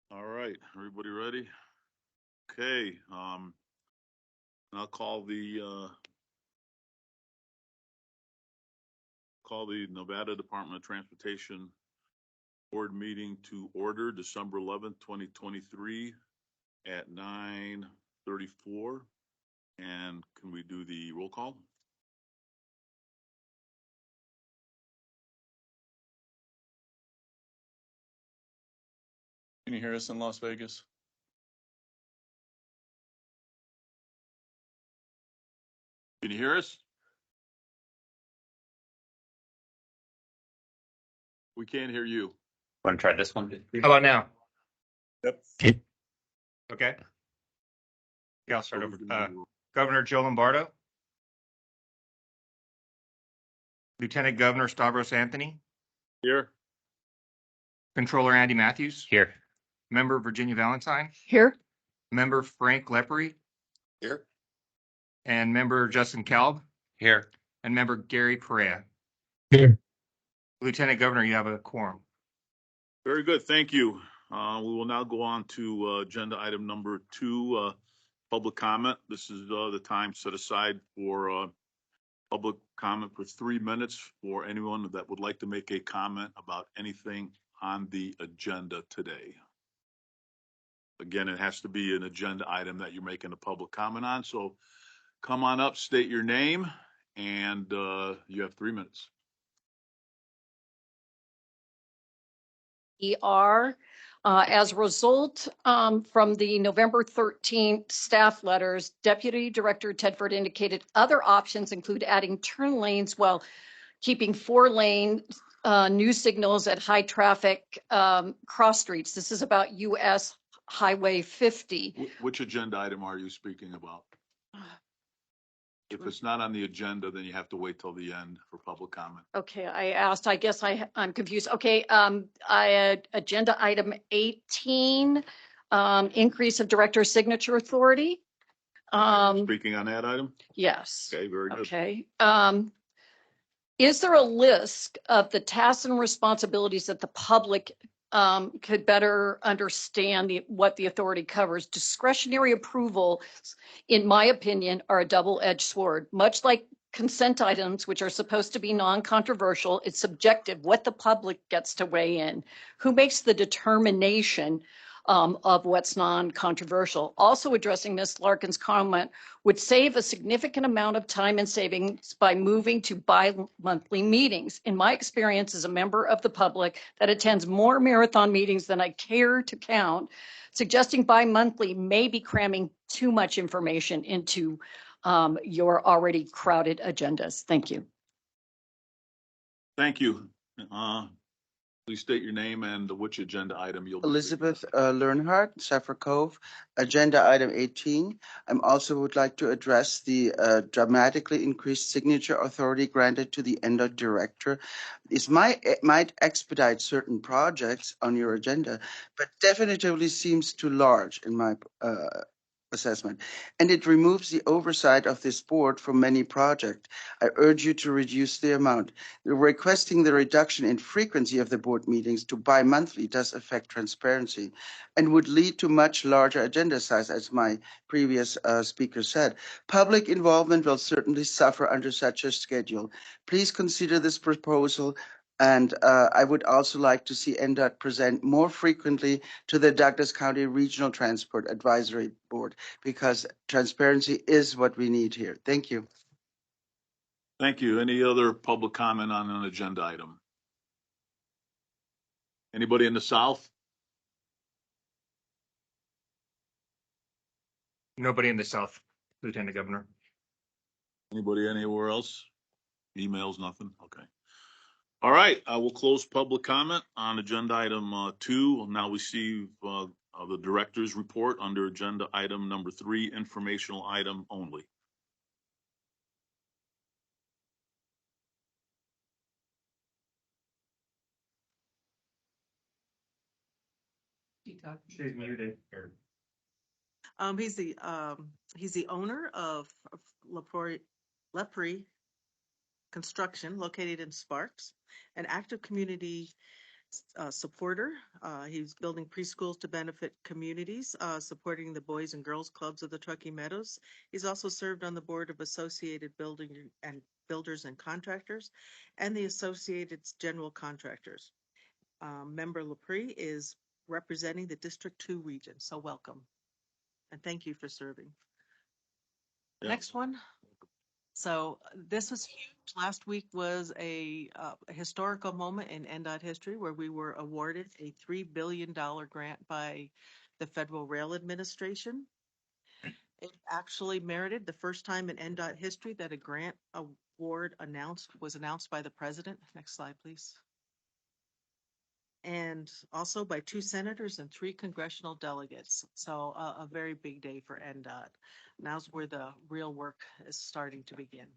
All right, everybody ready? Okay, I'll call the Nevada Department of Transportation Board meeting to order December 11th, 2023 at 9:34. And can we do the roll call? Can you hear us in Las Vegas? Can you hear us? We can't hear you. Want to try this one? How about now? Yep. Okay. Yeah, I'll start over. Governor Joe Lombardo. Lieutenant Governor Stavros Anthony. Here. Controller Andy Matthews. Here. Member Virginia Valentine. Here. Member Frank Lepre. Here. And Member Justin Kalb. Here. And Member Gary Perea. Here. Lieutenant Governor, you have a quorum. Very good. Thank you. We will now go on to agenda item number 2, public comment. This is the time set aside for public comment for 3 minutes for anyone that would like to make a comment about anything on the agenda today. Again, it has to be an agenda item that you're making a public comment on. So come on up, state your name, and you have 3 minutes. As a result from the November 13th staff letters, Deputy Director Tedford indicated other options include adding turn lanes while keeping 4-lane new signals at high traffic cross streets. This is about US Highway 50. Which agenda item are you speaking about? If it's not on the agenda, then you have to wait till the end for public comment. Okay, I asked, I guess I'm confused. Okay, agenda item 18, increase of director signature authority. Speaking on that item? Yes. Okay, very good. Okay. Is there a list of the tasks and responsibilities that the public could better understand what the authority covers? Discretionary approval, in my opinion, are a double-edged sword. Much like consent items, which are supposed to be non-controversial, it's subjective what the public gets to weigh in. Who makes the determination of what's non-controversial? Also addressing Ms. Larkin's comment would save a significant amount of time and savings by moving to bi-monthly meetings. In my experience as a member of the public that attends more marathon meetings than I care to count, suggesting bi-monthly may be cramming too much information into your already crowded agendas. Thank you. Thank you. Please state your name and which agenda item you'll be Elizabeth Learnhardt, Safford Cove, agenda item 18. I also would like to address the dramatically increased signature authority granted to the NDOT director. It might expedite certain projects on your agenda, but definitively seems too large in my assessment, and it removes the oversight of this board from many projects. I urge you to reduce the amount. Requesting the reduction in frequency of the board meetings to bi-monthly does affect transparency and would lead to much larger agenda size, as my previous speaker said. Public involvement will certainly suffer under such a schedule. Please consider this proposal. And I would also like to see NDOT present more frequently to the Douglas County Regional Transport Advisory Board, because transparency is what we need here. Thank you. Thank you. Any other public comment on an agenda item? Anybody in the South? Nobody in the South, Lieutenant Governor. Anybody anywhere else? Emails, nothing? Okay. All right, I will close public comment on agenda item 2. We'll now receive the director's report under agenda item number 3, informational item only. She's muted. He's the owner of Lepre Construction, located in Sparks, an active community supporter. He's building preschools to benefit communities, supporting the Boys and Girls Clubs of the Truckee Meadows. He's also served on the board of Associated Building and Builders and Contractors and the Associated General Contractors. Member LaPree is representing the District 2 region, so welcome. And thank you for serving. Yeah. Next one. So this was huge. Last week was a historical moment in NDOT history where we were awarded a $3 billion grant by the Federal Rail Administration. It actually merited the first time in NDOT history that a grant award was announced by the president. Next slide, please. And also by 2 senators and 3 congressional delegates. So a very big day for NDOT. Now's where the real work is starting to begin.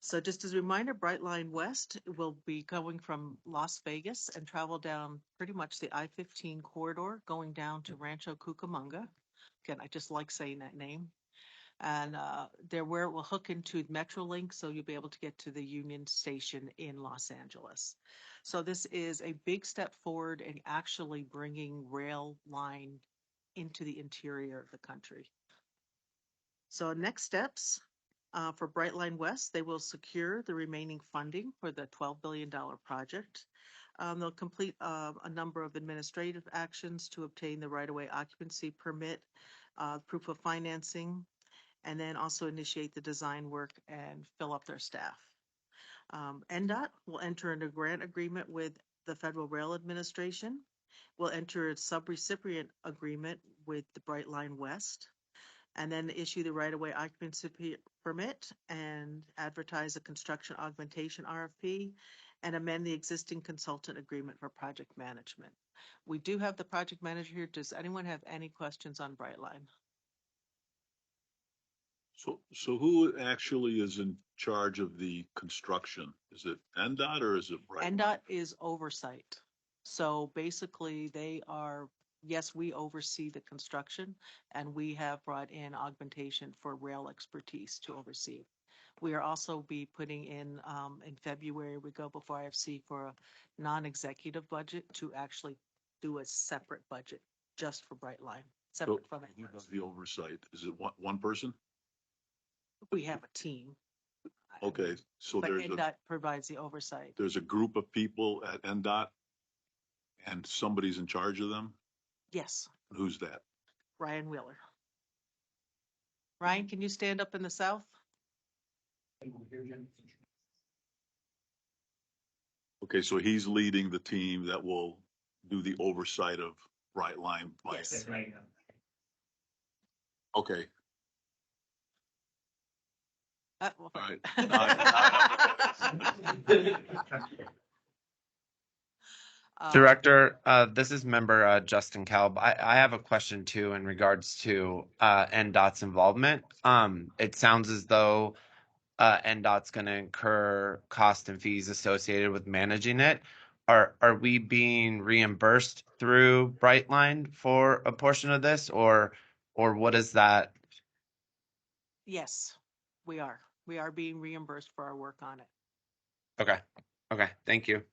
So just as a reminder, Brightline West will be going from Las Vegas and travel down pretty much the I-15 corridor, going down to Rancho Cucamonga. Again, I just like saying that name. And there where it will hook into Metrolink, so you'll be able to get to the Union Station in Los Angeles. So this is a big step forward in actually bringing rail line into the interior of the country. So next steps. For Brightline West, they will secure the remaining funding for the $12 billion project. They'll complete a number of administrative actions to obtain the right-of-way occupancy permit, proof of financing, and then also initiate the design work and fill up their staff. NDOT will enter into a grant agreement with the Federal Rail Administration. We'll enter a subrecipient agreement with the Brightline West, and then issue the right-of-way occupancy permit and advertise a construction augmentation RFP and amend the existing consultant agreement for project management. We do have the project manager here. Does anyone have any questions on Brightline? So who actually is in charge of the construction? Is it NDOT or is it Brightline? NDOT is oversight. So basically yes, we oversee the construction and we have brought in augmentation for rail expertise to oversee. We are also be putting in February, we go before IFC for a non-executive budget to actually do a separate budget just for Brightline, separate from Who it. does the oversight? Is it one person? We have a team. Okay, so But NDOT provides the oversight. there's a group of people at NDOT and somebody's in charge of them? Yes, Who's that? Ryan Wheeler. Ryan, can you stand up in the south? Okay, so he's leading the team that will do the oversight of Brightline. Yes. Okay, Well, all right. Director, this is member Justin Kalb. I have a question too in regards to NDOT's involvement. It sounds as though NDOT's going to incur cost and fees associated with managing it. Are we being reimbursed through Brightline for a portion of this, or what is that? Yes, we are. We are being reimbursed for our work on it. Okay, thank you.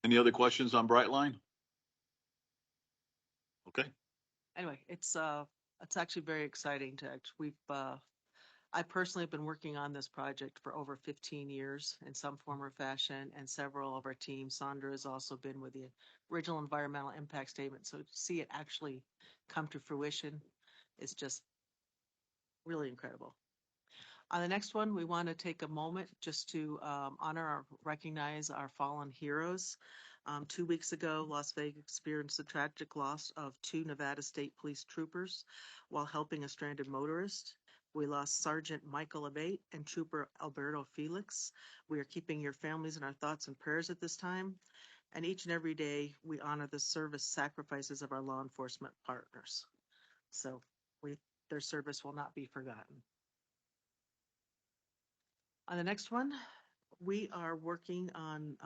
Any other questions on Brightline? Okay, Anyway, it's actually very exciting to I personally have been working on this project for over 15 years in some form or fashion, and several of our team. Sandra has also been with the original environmental impact statement. So to see it actually come to fruition is just really incredible. On the next one, we want to take a moment just to recognize our fallen heroes. 2 weeks ago, Las Vegas experienced the tragic loss of 2 Nevada State Police troopers while helping a stranded motorist. We lost Sergeant Michael Abate and Trooper Alberto Felix. We are keeping your families in our thoughts and prayers at this time. And each and every day, we honor the service sacrifices of our law enforcement partners. So their service will not be forgotten. On the next one, we are working on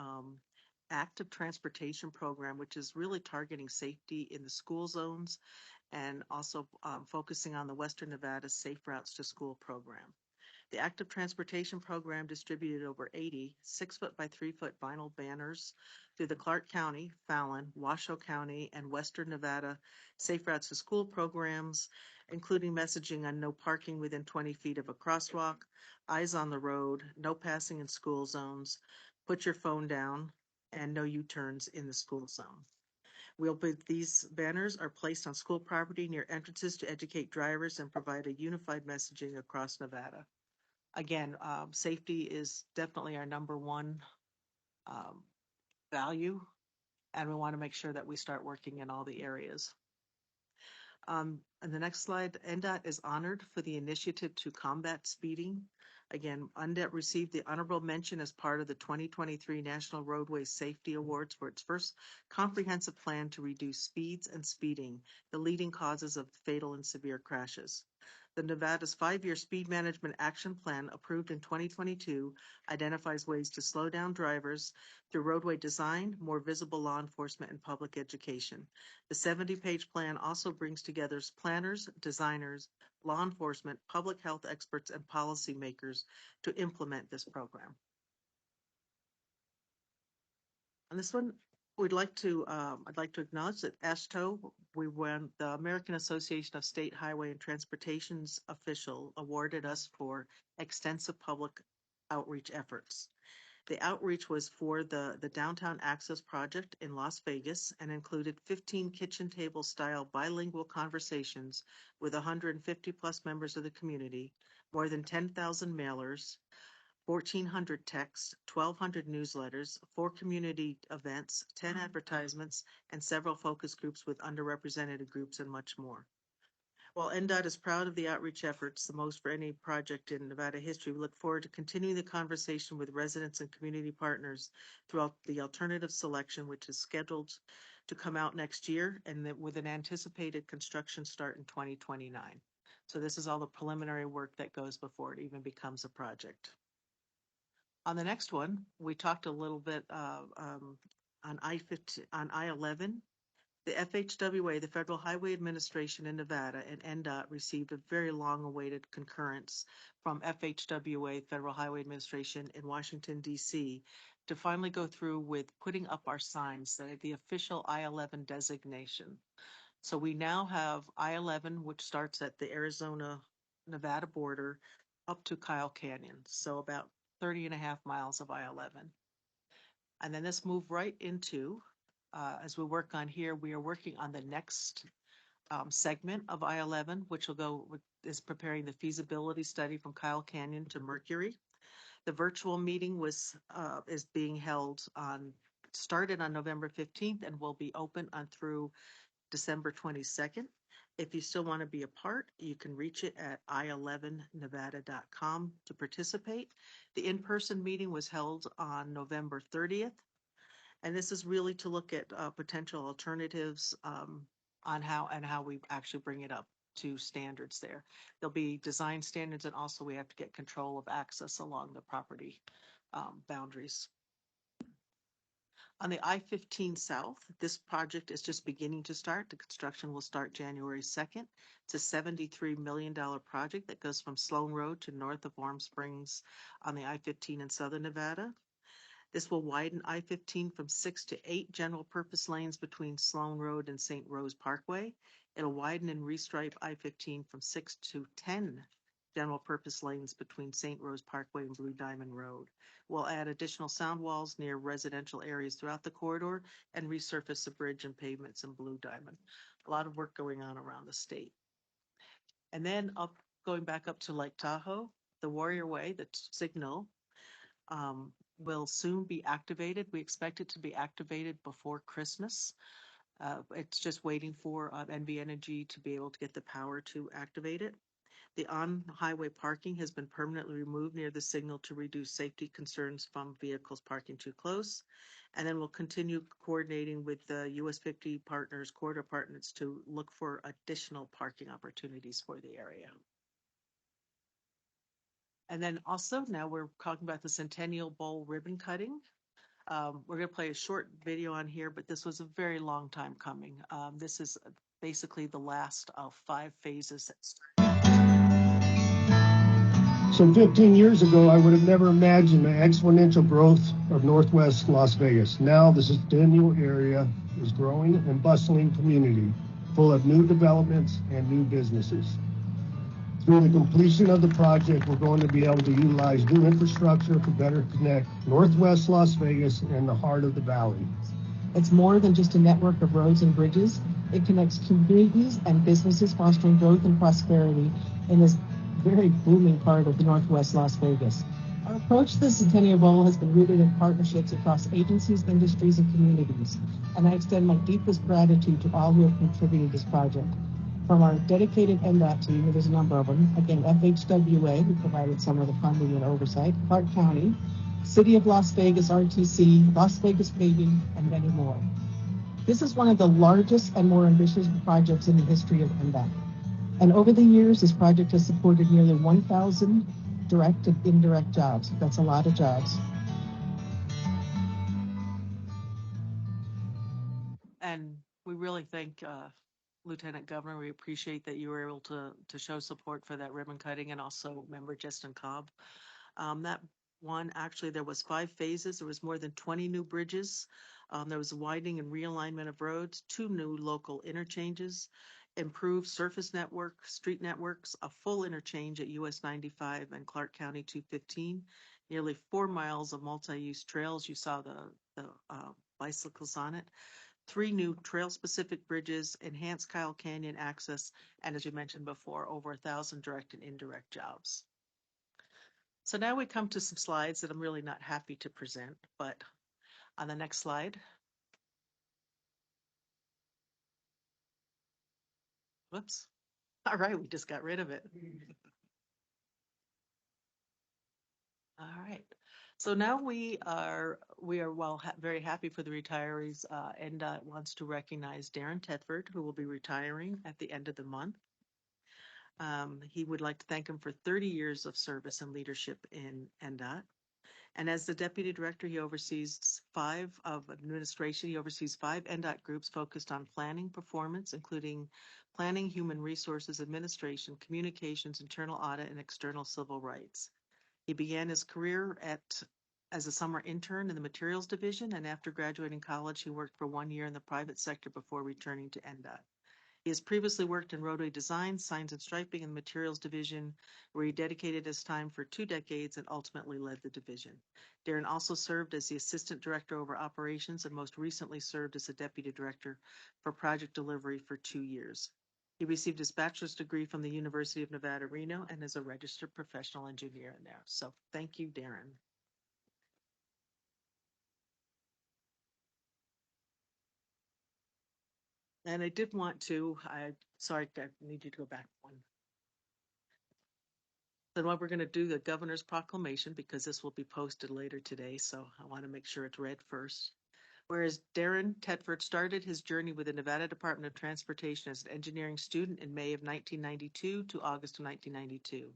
active transportation program, which is really targeting safety in the school zones and also focusing on the Western Nevada Safe Routes to School program. The active transportation program distributed over 80 6-foot by 3-foot vinyl banners through the Clark County, Fallon, Washoe County, and Western Nevada Safe Routes to School programs, including messaging on no parking within 20 feet of a crosswalk, eyes on the road, no passing in school zones, put your phone down, and no U-turns in the school zone. These banners are placed on school property near entrances to educate drivers and provide a unified messaging across Nevada. Again, safety is definitely our number one value, and we want to make sure that we start working in all the areas. And the next slide, NDOT is honored for the initiative to combat speeding. Again, NDOT received the honorable mention as part of the 2023 National Roadway Safety Awards for its first comprehensive plan to reduce speeds and speeding, the leading causes of fatal and severe crashes. The Nevada's 5-year speed management action plan, approved in 2022, identifies ways to slow down drivers through roadway design, more visible law enforcement, and public education. The 70-page plan also brings together planners, designers, law enforcement, public health experts, and policymakers to implement this program. On this one, I'd like to acknowledge that AASHTO, we won the American Association of State Highway and Transportation's official awarded us for extensive public outreach efforts. The outreach was for the Downtown Access Project in Las Vegas and included 15 kitchen table style bilingual conversations with 150 plus members of the community, more than 10,000 mailers, 1,400 texts, 1,200 newsletters, 4 community events, 10 advertisements, and several focus groups with underrepresented groups, and much more. While NDOT is proud of the outreach efforts, the most for any project in Nevada history, we look forward to continuing the conversation with residents and community partners throughout the alternative selection, which is scheduled to come out next year, and with an anticipated construction start in 2029. So this is all the preliminary work that goes before it even becomes a project. On the next one, we talked a little bit on I-11. The FHWA, the Federal Highway Administration in Nevada, and NDOT received a very long-awaited concurrence from FHWA, Federal Highway Administration in Washington, D.C., to finally go through with putting up our signs, the official I-11 designation. So we now have I-11, which starts at the Arizona-Nevada border up to Kyle Canyon, so about 30.5 miles of I-11. And then let's move right into as we work on here, we are working on the next segment of I-11, which is preparing the feasibility study from Kyle Canyon to Mercury. The virtual meeting is being held started on November 15th and will be open through December 22nd. If you still want to be a part, you can reach it at i11nevada.com to participate. The in-person meeting was held on November 30th. And this is really to look at potential alternatives on how we actually bring it up to standards there. There'll be design standards, and also we have to get control of access along the property boundaries. On the I-15 South, this project is just beginning to start. The construction will start January 2nd. It's a $73 million project that goes from Sloan Road to north of Warm Springs on the I-15 in southern Nevada. This will widen I-15 from 6 to 8 general purpose lanes between Sloan Road and St. Rose Parkway. It'll widen and restripe I-15 from 6 to 10 general purpose lanes between St. Rose Parkway and Blue Diamond Road. We'll add additional sound walls near residential areas throughout the corridor and resurface the bridge and pavements in Blue Diamond. A lot of work going on around the state. And then going back up to Lake Tahoe, the Warrior Way, the signal, will soon be activated. We expect it to be activated before Christmas. It's just waiting for NV Energy to be able to get the power to activate it. The on-highway parking has been permanently removed near the signal to reduce safety concerns from vehicles parking too close. And then we'll continue coordinating with the US 50 partners, corridor partners, to look for additional parking opportunities for the area. And then also now we're talking about the Centennial Bowl ribbon cutting. We're going to play a short video on here, but this was a very long time coming. This is basically the last of 5 phases that started. Some 15 years ago, I would have never imagined the exponential growth of Northwest Las Vegas. Now, the Centennial area is growing and bustling community, full of new developments and new businesses. Through the completion of the project, we're going to be able to utilize new infrastructure to better connect Northwest Las Vegas and the heart of the valley. It's more than just a network of roads and bridges. It connects communities and businesses, fostering growth and prosperity in this very booming part of the Northwest Las Vegas. Our approach to the Centennial Bowl has been rooted in partnerships across agencies, industries, and communities, and I extend my deepest gratitude to all who have contributed to this project. From our dedicated NDOT team, and there's a number of them, again, FHWA, who provided some of the funding and oversight, Clark County, City of Las Vegas, RTC, Las Vegas Paving, and many more. This is one of the largest and more ambitious projects in the history of NDOT. And over the years, this project has supported nearly 1,000 direct and indirect jobs. That's a lot of jobs. And we really thank Lieutenant Governor. We appreciate that you were able to show support for that ribbon cutting, and also Member Justin Cobb. That one, actually, there was 5 phases. There was more than 20 new bridges. There was a widening and realignment of roads, 2 new local interchanges, improved surface network, street networks, a full interchange at US 95 and Clark County 215, nearly 4 miles of multi-use trails. You saw the bicycles on it. 3 new trail-specific bridges, enhanced Kyle Canyon access, and as you mentioned before, over 1,000 direct and indirect jobs. So now we come to some slides that I'm really not happy to present, but on the next slide. Whoops. All right, we just got rid of it. All right. So now we are very happy for the retirees. NDOT wants to recognize Darren Tedford, who will be retiring at the end of the month. He would like to thank him for 30 years of service and leadership in NDOT. And as the Deputy Director, he oversees 5 of administration. He oversees 5 NDOT groups focused on planning performance, including planning, human resources, administration, communications, internal audit, and external civil rights. He began his career as a summer intern in the materials division, and after graduating college, he worked for 1 year in the private sector before returning to NDOT. He has previously worked in roadway design, signs and striping, and the materials division, where he dedicated his time for 2 decades and ultimately led the division. Darren also served as the assistant director over operations and most recently served as a deputy director for project delivery for 2 years. He received his bachelor's degree from the University of Nevada, Reno, and is a registered professional engineer in there. So thank you, Darren. And I did want to, sorry, I need you to go back one. Then what we're going to do, the governor's proclamation, because this will be posted later today, so I want to make sure it's read first. Whereas Darren Tedford started his journey with the Nevada Department of Transportation as an engineering student in May of 1992 to August of 1992.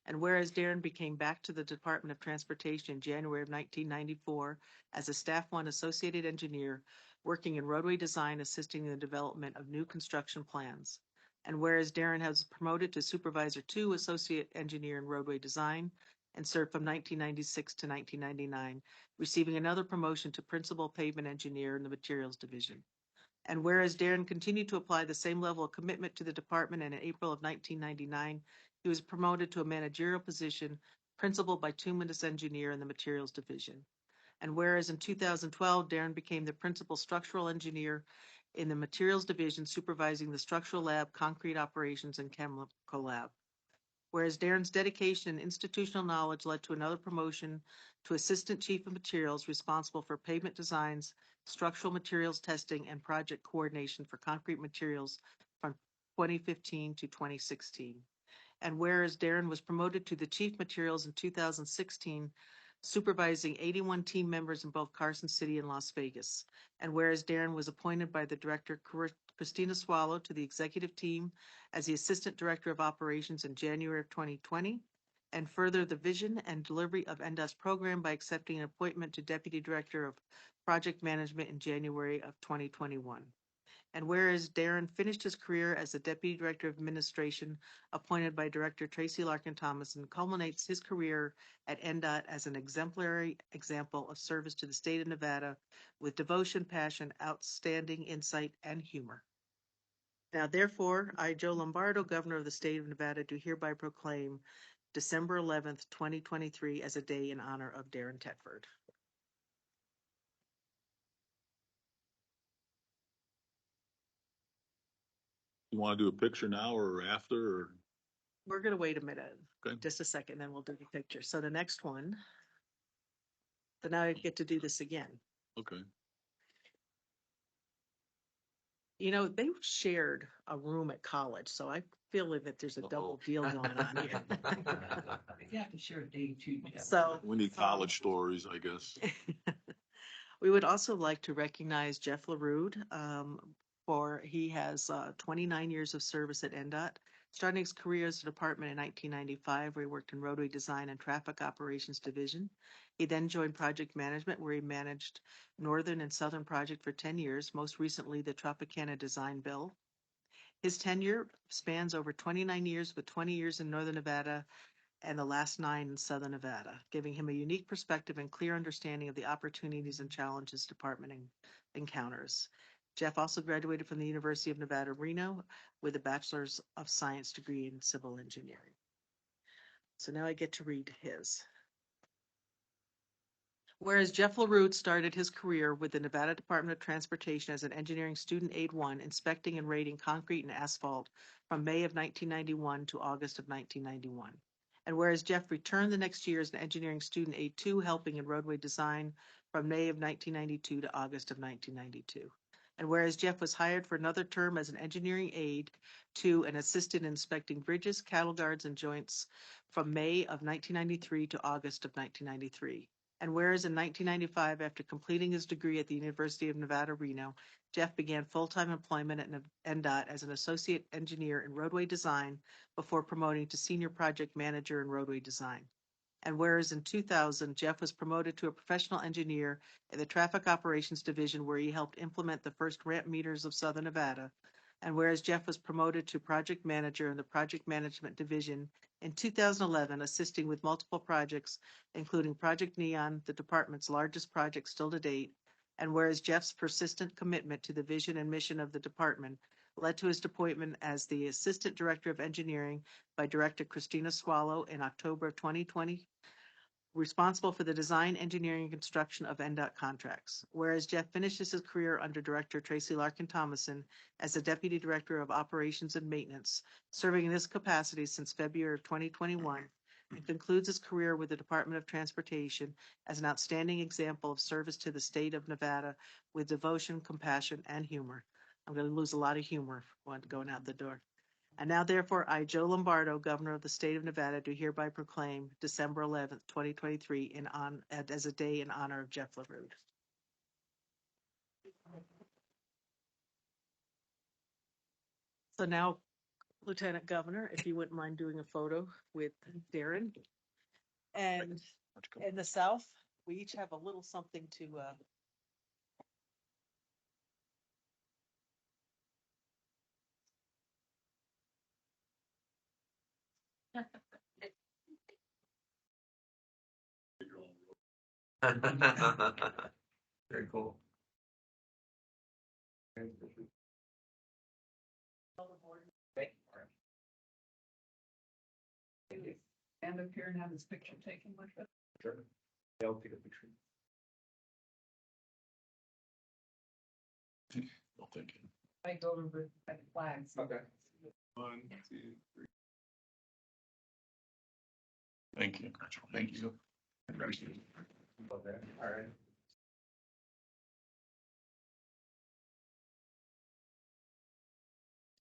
And whereas Darren became back to the Department of Transportation in January of 1994 as a Staff 1 Associated Engineer, working in roadway design, assisting in the development of new construction plans. And whereas Darren has promoted to Supervisor 2 Associate Engineer in roadway design and served from 1996 to 1999, receiving another promotion to Principal Pavement Engineer in the Materials Division. And whereas Darren continued to apply the same level of commitment to the department, and in April of 1999, he was promoted to a managerial position, Principal Bituminous Engineer in the Materials Division. And whereas in 2012, Darren became the Principal Structural Engineer in the Materials Division, supervising the structural lab, concrete operations, and chemical lab. Whereas Darren's dedication and institutional knowledge led to another promotion to Assistant Chief of Materials, responsible for pavement designs, structural materials testing, and project coordination for concrete materials from 2015 to 2016. And whereas Darren was promoted to the Chief Materials in 2016, supervising 81 team members in both Carson City and Las Vegas. And whereas Darren was appointed by the Director Christina Swallow to the executive team as the Assistant Director of Operations in January of 2020, and further the vision and delivery of NDOT's program by accepting an appointment to Deputy Director of Project Management in January of 2021. And whereas Darren finished his career as the Deputy Director of Administration appointed by Director Tracy Larkin Thomas and culminates his career at NDOT as an exemplary example of service to the state of Nevada with devotion, passion, outstanding insight, and humor. Now therefore, I, Joe Lombardo, Governor of the state of Nevada, do hereby proclaim December 11th, 2023 as a day in honor of Darren Tedford. You want to do a picture now or after, or? We're going to wait a minute, Okay. just a second, then we'll do the picture. So the next one, so now I get to do this again. Okay. You know, they shared a room at college, so I feel that there's a double deal going on here. You have to share a day too. So We need college stories, I guess. we would also like to recognize Jeff LaRude, for he has 29 years of service at NDOT, starting his career as a department in 1995, where he worked in roadway design and traffic operations division. He then joined project management, where he managed Northern and Southern project for 10 years, most recently the Tropicana Design Bill. His tenure spans over 29 years, with 20 years in Northern Nevada and the last 9 in Southern Nevada, giving him a unique perspective and clear understanding of the opportunities and challenges department encounters. Jeff also graduated from the University of Nevada, Reno with a Bachelor's of Science degree in civil engineering. So now I get to read his. Whereas Jeff LaRude started his career with the Nevada Department of Transportation as an engineering student aide 1, inspecting and rating concrete and asphalt from May of 1991 to August of 1991. And whereas Jeff returned the next year as an engineering student aide 2, helping in roadway design from May of 1992 to August of 1992. And whereas Jeff was hired for another term as an engineering aide 2 and assisted in inspecting bridges, cattle guards, and joints from May of 1993 to August of 1993. And whereas in 1995, after completing his degree at the University of Nevada, Reno, Jeff began full-time employment at NDOT as an associate engineer in roadway design before promoting to senior project manager in roadway design. And whereas in 2000, Jeff was promoted to a professional engineer in the traffic operations division, where he helped implement the first ramp meters of Southern Nevada. And whereas Jeff was promoted to project manager in the project management division in 2011, assisting with multiple projects, including Project Neon, the department's largest project still to date. And whereas Jeff's persistent commitment to the vision and mission of the department led to his appointment as the Assistant Director of Engineering by Director Christina Swallow in October of 2020, responsible for the design, engineering, and construction of NDOT contracts. Whereas Jeff finishes his career under Director Tracy Larkin Thomason as the Deputy Director of Operations and Maintenance, serving in this capacity since February of 2021, and concludes his career with the Department of Transportation as an outstanding example of service to the state of Nevada with devotion, compassion, and humor. I'm going to lose a lot of humor going out the door. And now therefore, I, Joe Lombardo, Governor of the state of Nevada, do hereby proclaim December 11th, 2023 as a day in honor of Jeff LaRude. So now, Lieutenant Governor, if you wouldn't mind doing a photo with Darren. And in the South, we each have a little something to Very cool. Stand up here and have this picture taken with it. Sure. They'll take a picture. No thinking. I go over by the flags. Okay. 1, 2, 3. Thank you. Thank you. Okay. All right.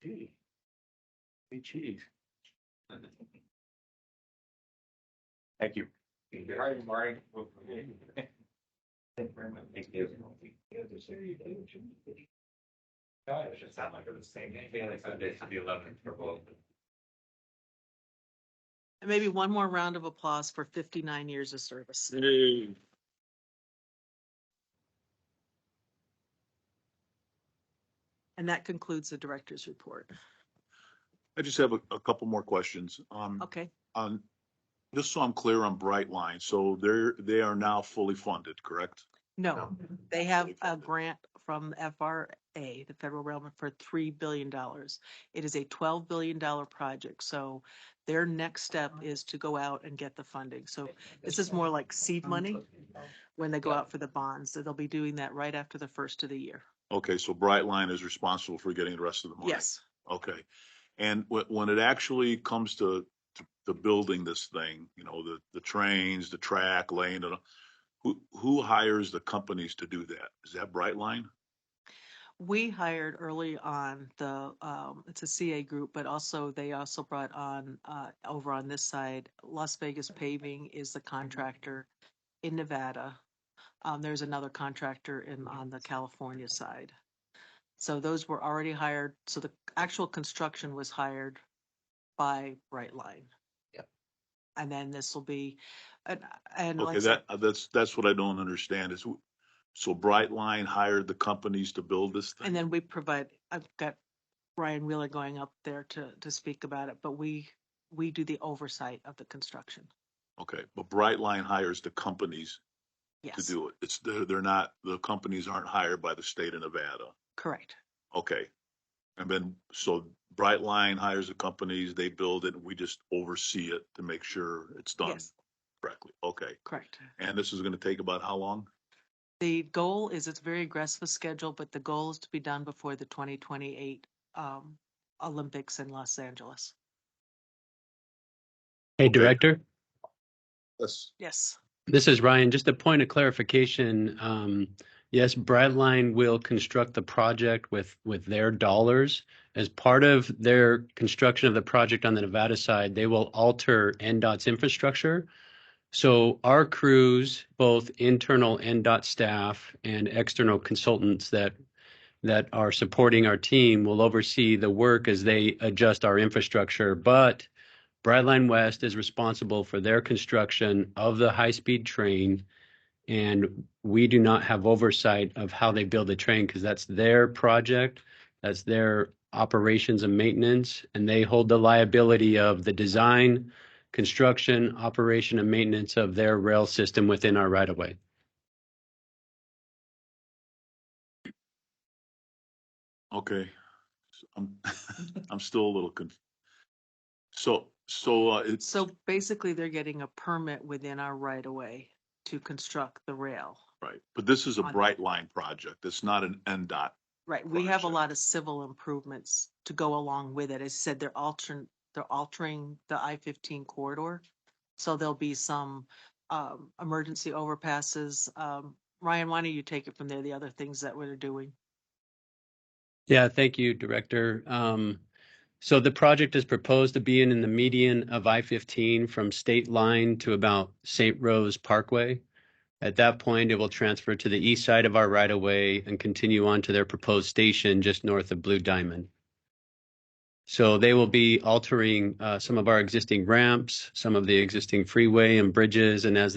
Gee. Hey, cheese. Thank you. All right, Marty. Thank you very much. Thank you. God, it should sound like it was the same thing. Like Sunday to the 11th for both. and maybe one more round of applause for 59 years of service. Hey. And that concludes the director's report. I just have a couple more questions. Okay. On, just so I'm clear on Brightline, so they are now fully funded, correct? No, they have Fully a funded. grant from FRA, the federal realm, for $3 billion. It is a $12 billion project. So their next step is to go out and get the funding. So this is more like seed money when they go out for the bonds. So they'll be doing that right after the first of the year. Okay, so Brightline is responsible for getting the rest of the money? Yes. Okay. And when it actually comes to building this thing, you know, the trains, the track, lane, who hires the companies to do that? Is that Brightline? We hired early on it's a CA group, but also they also brought on, over on this side, Las Vegas Paving is the contractor in Nevada. There's another contractor on the California side. So those were already hired. So the actual construction was hired by Brightline. Yep. And then this will be, and like Okay, I said, that's what I don't understand is, so Brightline hired the companies to build this thing? and then we provide, I've got Ryan Wheeler going up there to speak about it, but we do the oversight of the construction. Okay, but Brightline hires the companies to Yes, do it. They're not, the companies aren't hired by the state of Nevada. correct. Okay. And then, so Brightline hires the companies, they build it, and we just oversee it to make sure it's done Yes, correctly. Okay. correct. And this is gonna take about how long? The goal is, it's very aggressive schedule, but the goal is to be done before the 2028 Olympics in Los Angeles. Hey, Okay. Director, Yes. Yes, this is Ryan. Just a point of clarification. Yes, Brightline will construct the project with their dollars. As part of their construction of the project on the Nevada side, they will alter NDOT's infrastructure. So our crews, both internal NDOT staff and external consultants that are supporting our team, will oversee the work as they adjust our infrastructure. But Brightline West is responsible for their construction of the high-speed train, and we do not have oversight of how they build the train because that's their project, that's their operations and maintenance, and they hold the liability of the design, construction, operation, and maintenance of their rail system within our right-of-way. Okay. I'm still a little confused. So it's, so basically they're getting a permit within our right of way to construct the rail. right, but this is a On- Brightline project. It's not an NDOT. Right, we have a project. lot of civil improvements to go along with it. As I said, they're altering the I-15 corridor. So there'll be some emergency overpasses. Ryan, why don't you take it from there, the other things that we're doing? Yeah, thank you, Director. So the project is proposed to be in the median of I-15 from State Line to about St. Rose Parkway. At that point, it will transfer to the east side of our right-of-way and continue on to their proposed station just north of Blue Diamond. So they will be altering some of our existing ramps, some of the existing freeway and bridges, and as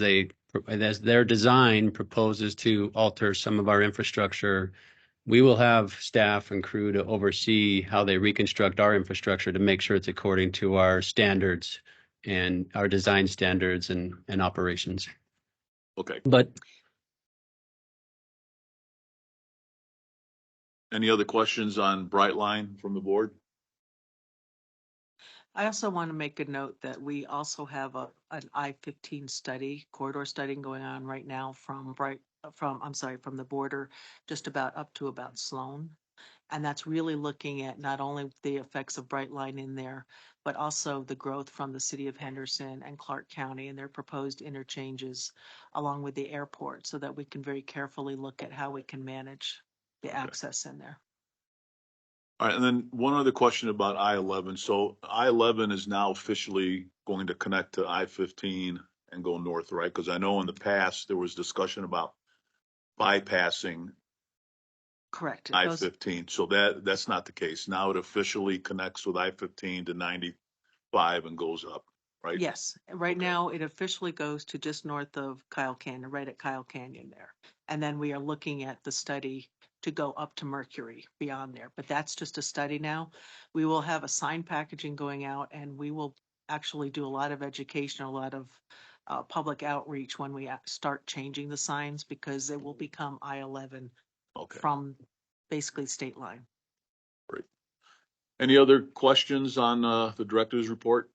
their design proposes to alter some of our infrastructure, we will have staff and crew to oversee how they reconstruct our infrastructure to make sure it's according to our standards and our design standards and operations. Okay. But Any other questions on Brightline from the board? I also want to make a note that we also have an I-15 study, corridor study going on right now from the border, just about up to about Sloan. And that's really looking at not only the effects of Brightline in there, but also the growth from the city of Henderson and Clark County and their proposed interchanges along with the airport, so that we can very carefully look at how we can manage the access in there. All right, and then one other question about I-11. So I-11 is now officially going to connect to I-15 and go north, right? Because I know in the past there was discussion about bypassing Correct. I-15. So that's not the case. Now it officially connects with I-15 to 95 and goes up, right? Yes, right Okay. now it officially goes to just north of Kyle Canyon, right at Kyle Canyon there. And then we are looking at the study to go up to Mercury beyond there. But that's just a study now. We will have a sign packaging going out, and we will actually do a lot of education, a lot of public outreach when we start changing the signs, because it will become I-11 from basically state line. Great. Any other questions on the director's report?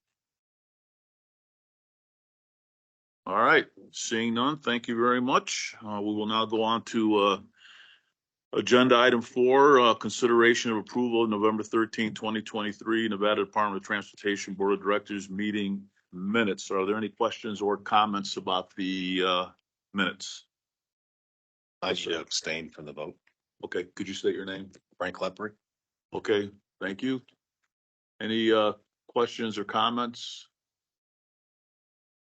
All right, seeing none, thank you very much. We will now go on to agenda item 4, consideration of approval of November 13, 2023, Nevada Department of Transportation Board of Directors meeting minutes. Are there any questions or comments about the minutes? I should abstain from the vote. Okay, could you state your name? Frank Lepre. Okay, thank you. Any questions or comments?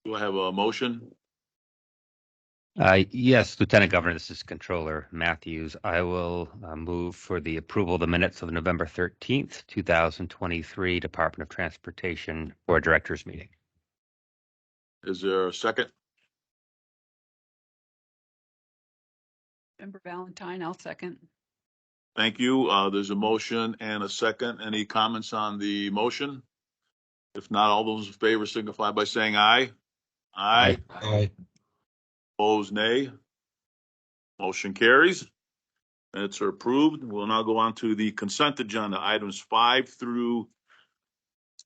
Do I have a motion? Yes, Lieutenant Governor, this is Controller Matthews. I will move for the approval of the minutes of the November 13th, 2023 Department of Transportation Board of Directors meeting. Is there a second? Member Valentine, I'll second. Thank you. There's a motion and a second. Any comments on the motion? If not, all those in favor signify by saying aye. Aye. Aye. Opposed, nay. Motion carries. Minutes are approved. We'll now go on to the consent agenda, items 5 through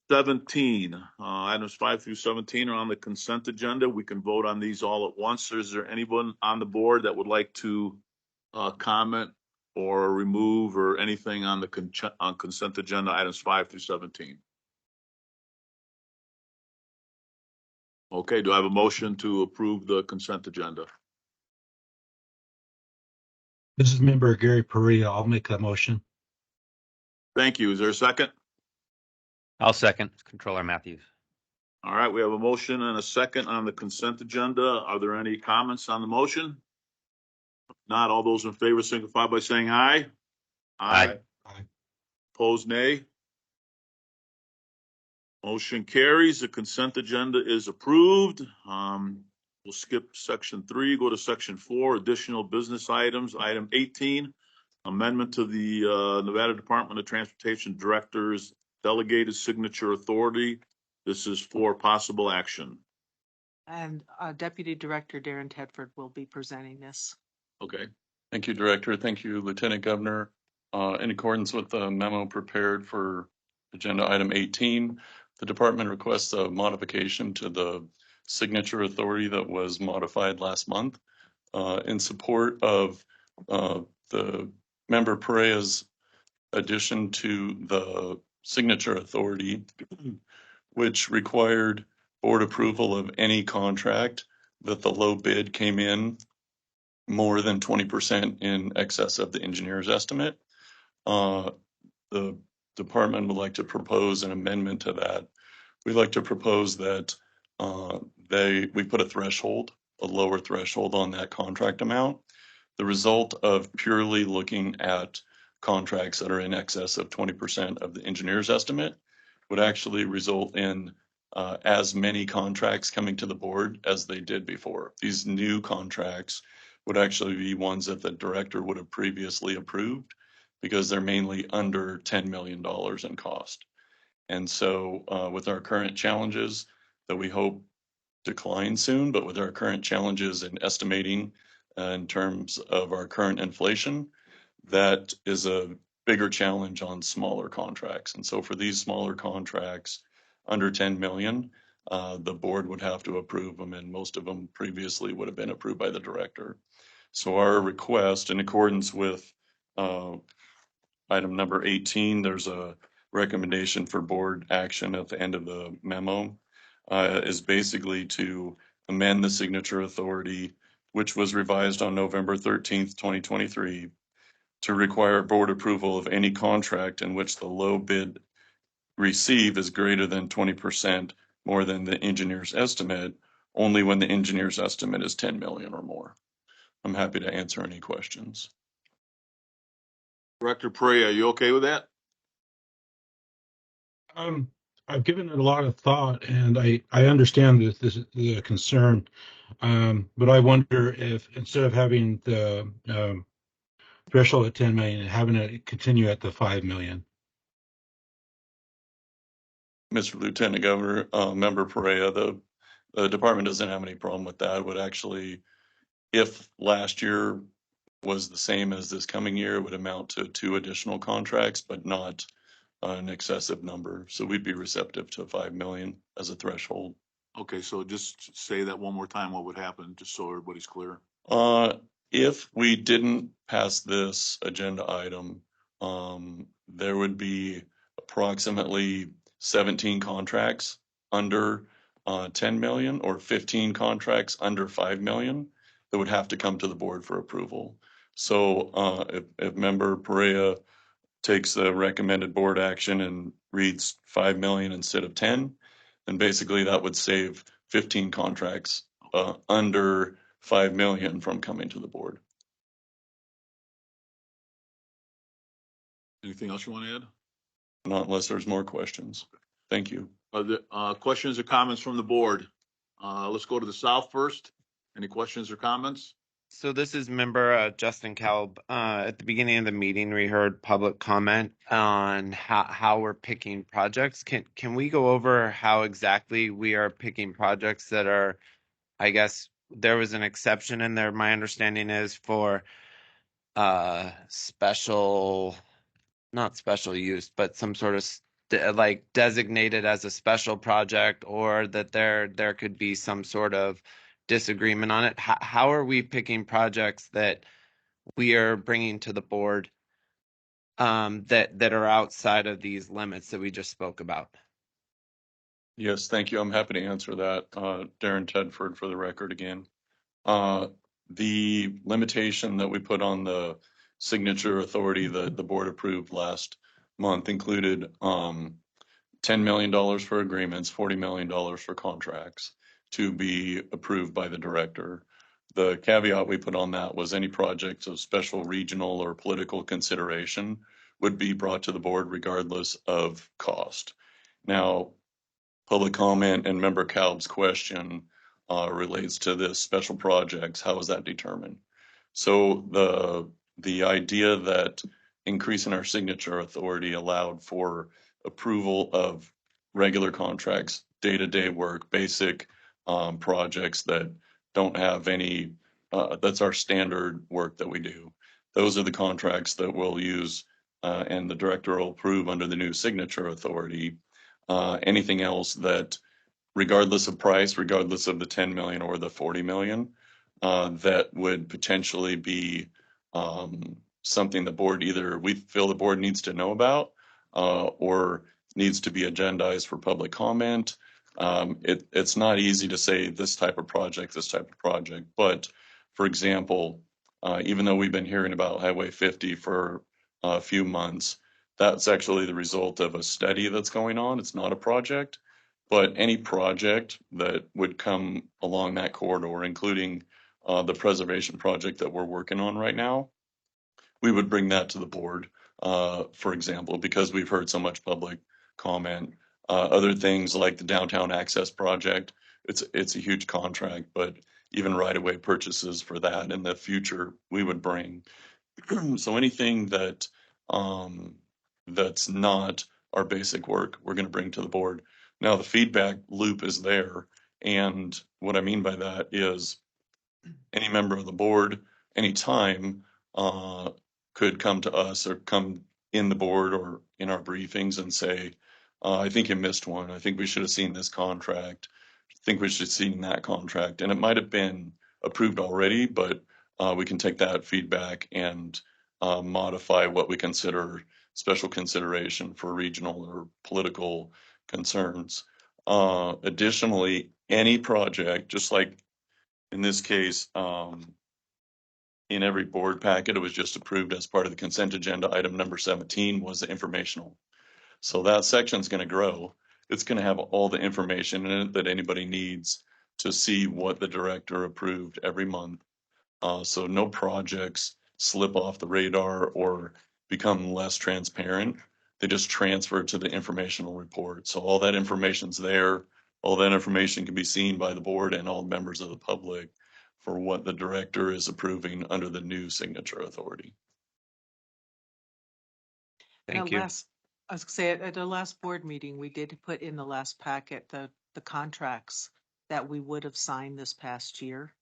17. Items 5 through 17 are on the consent agenda. We can vote on these all at once. Is there anyone on the board that would like to comment or remove or anything on the consent agenda, items 5 through 17? Okay, do I have a motion to approve the consent agenda? This is Member Gary Perea. I'll make that motion. Thank you. Is there a second? I'll second. Controller Matthews. All right, we have a motion and a second on the consent agenda. Are there any comments on the motion? If not, all those in favor signify by saying aye. Aye. Aye. Opposed, nay. Motion carries. The consent agenda is approved. We'll skip section 3, go to section 4, additional business items. Item 18, amendment to the Nevada Department of Transportation Director's delegated signature authority. This is for possible action. And Deputy Director Darren Tedford will be presenting this. Okay. Thank you, Director. Thank you, Lieutenant Governor. In accordance with the memo prepared for agenda item 18, the department requests a modification to the signature authority that was modified last month in support of the member Perea's addition to the signature authority, which required board approval of any contract that the low bid came in more than 20% in excess of the engineer's estimate. The department would like to propose an amendment to that. We'd like to propose that we put a threshold, a lower threshold on that contract amount. The result of purely looking at contracts that are in excess of 20% of the engineer's estimate would actually result in as many contracts coming to the board as they did before. These new contracts would actually be ones that the director would have previously approved because they're mainly under $10 million in cost. And so with our current challenges that we hope decline soon, but with our current challenges in estimating in terms of our current inflation, that is a bigger challenge on smaller contracts. And so for these smaller contracts under 10 million, the board would have to approve them, and most of them previously would have been approved by the director. So our request, in accordance with item number 18, there's a recommendation for board action at the end of the memo, is basically to amend the signature authority, which was revised on November 13th, 2023, to require board approval of any contract in which the low bid received is greater than 20% more than the engineer's estimate, only when the engineer's estimate is 10 million or more. I'm happy to answer any questions. Director Perea, are you okay with that? I've given it a lot of thought, and I understand that this is a concern, but I wonder if instead of having the threshold at 10 million and having it continue at the 5 million. Mr. Lieutenant Governor, Member Perea, the department doesn't have any problem with that. It would actually, if last year was the same as this coming year, it would amount to 2 additional contracts, but not an excessive number. So we'd be receptive to 5 million as a threshold. Okay, so just say that one more time, what would happen, just so everybody's clear. If we didn't pass this agenda item, there would be approximately 17 contracts under 10 million or 15 contracts under 5 million that would have to come to the board for approval. So if Member Perea takes the recommended board action and reads 5 million instead of 10, then basically that would save 15 contracts under 5 million from coming to the board. Anything else you want to add? Not unless there's more questions. Thank you. Are there questions or comments from the board? Let's go to the south first. Any questions or comments? So this is member Justin Kalb. At the beginning of the meeting, we heard public comment on how we're picking projects. Can we go over how exactly we are picking projects that are, I guess there was an exception in there, my understanding is, for special, not special use, but some sort of like designated as a special project, or that there could be some sort of disagreement on it. How are we picking projects that we are bringing to the board that are outside of these limits that we just spoke about? Yes, thank you. I'm happy to answer that. Darren Tedford for the record again. The limitation that we put on the signature authority that the board approved last month included $10 million for agreements, $40 million for contracts to be approved by the director. The caveat we put on that was any projects of special regional or political consideration would be brought to the board regardless of cost. Now, public comment and Member Kalb's question relates to this special projects. How is that determined? So the idea that increasing our signature authority allowed for approval of regular contracts, day-to-day work, basic projects that don't have any, that's our standard work that we do. Those are the contracts that we'll use and the director will approve under the new signature authority. Anything else that, regardless of price, regardless of the 10 million or the 40 million, that would potentially be something the board either we feel the board needs to know about or needs to be agendized for public comment. It's not easy to say this type of project, but for example, even though we've been hearing about Highway 50 for a few months, that's actually the result of a study that's going on. It's not a project, but any project that would come along that corridor, including the preservation project that we're working on right now, we would bring that to the board, for example, because we've heard so much public comment. Other things like the downtown access project, it's a huge contract, but even right-of-way purchases for that in the future, we would bring. So anything that that's not our basic work, we're going to bring to the board. Now the feedback loop is there, and what I mean by that is any member of the board, anytime, could come to us or come in the board or in our briefings and say, I think you missed one. I think we should have seen this contract. I think we should have seen that contract. And it might have been approved already, but we can take that feedback and modify what we consider special consideration for regional or political concerns. Additionally, any project, just like in this case, in every board packet, it was just approved as part of the consent agenda. Item number 17 was the informational. So that section is going to grow. It's going to have all the information in it that anybody needs to see what the director approved every month. So no projects slip off the radar or become less transparent. They just transfer to the informational report. So all that information's there. All that information can be seen by the board and all members of the public for what the director is approving under the new signature authority. Thank you. I was gonna say, at the last board meeting, we did put in the last packet the contracts that we would have signed this past year.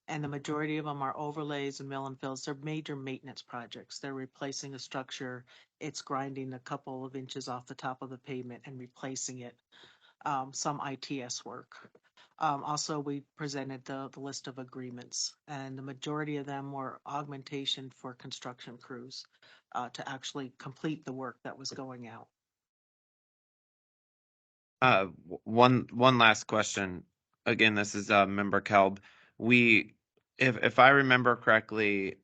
And the majority of them are overlays and mill and fills. They're major maintenance projects. They're replacing a structure. It's grinding a couple of inches off the top of the pavement and replacing it. Some ITS work. Also, we presented the list of agreements, and the majority of them were augmentation for construction crews to actually complete the work that was going out. One last question. Again, this is member Kelb. If I remember correctly,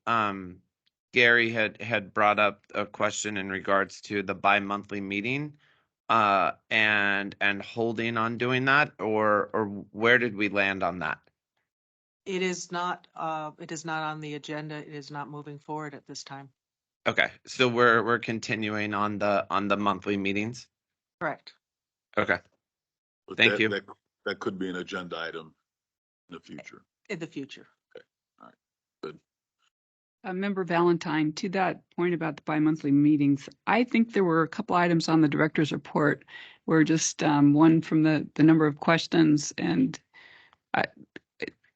Gary had brought up a question in regards to the bi-monthly meeting, and holding on doing that, or where did we land on that? It is not on the agenda. It is not moving forward at this time. Okay, so we're continuing on the monthly meetings. Correct. Okay, But thank you. That could be an agenda item in the future. In the future. Okay, all right, good. Member Valentine, to that point about the bi-monthly meetings, I think there were a couple items on the director's report where just one from the number of questions and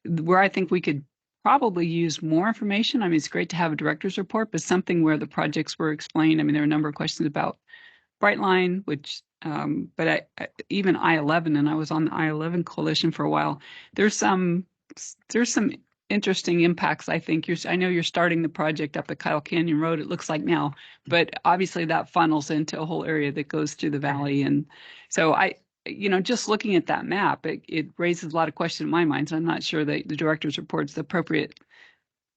where I think we could probably use more information. I mean, it's great to have a director's report, but something where the projects were explained. I mean, there are a number of questions about Brightline, which, but even I-11, and I was on the I-11 coalition for a while. There's some interesting impacts. I think I know you're starting the project up at Kyle Canyon Road. It looks like now, but obviously that funnels into a whole area that goes through the valley. And so just looking at that map, it raises a lot of questions in my mind. So I'm not sure that the director's report is the appropriate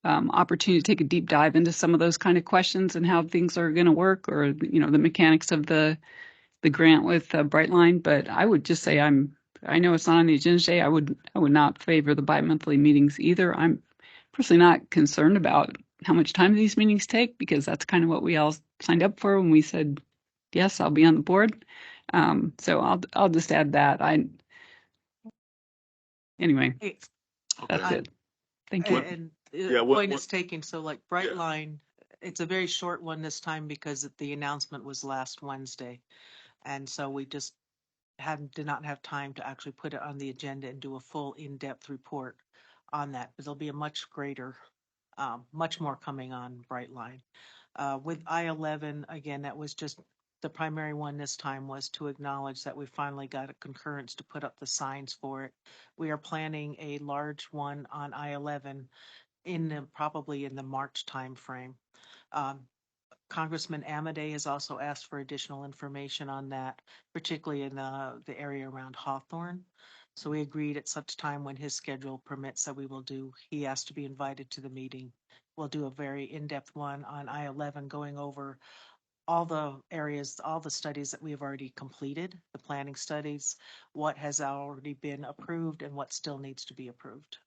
opportunity to take a deep dive into some of those kind of questions and how things are going to work, or the mechanics of the grant with Brightline. But I would just say I know it's not on the agenda today. I would not favor the bi-monthly meetings either. I'm personally not concerned about how much time these meetings take, because that's kind of what we all signed up for when we said yes, I'll be on the board. So I'll just add that. Anyway, that's it. Thank you. And the point is taken. So like Brightline, it's a very short one this time because the announcement was last Wednesday. And so we just did not have time to actually put it on the agenda and do a full in-depth report on that. But there'll be a much greater, much more coming on Brightline. With I-11, again, that was just the primary one this time was to acknowledge that we finally got a concurrence to put up the signs for it. We are planning a large one on I-11 probably in the March timeframe. Congressman Amade has also asked for additional information on that, particularly in the area around Hawthorne. So we agreed at such time when his schedule permits that he asked to be invited to the meeting. We'll do a very in-depth one on I-11 going over all the areas, all the studies that we have already completed, the planning studies, what has already been approved and what still needs to be approved.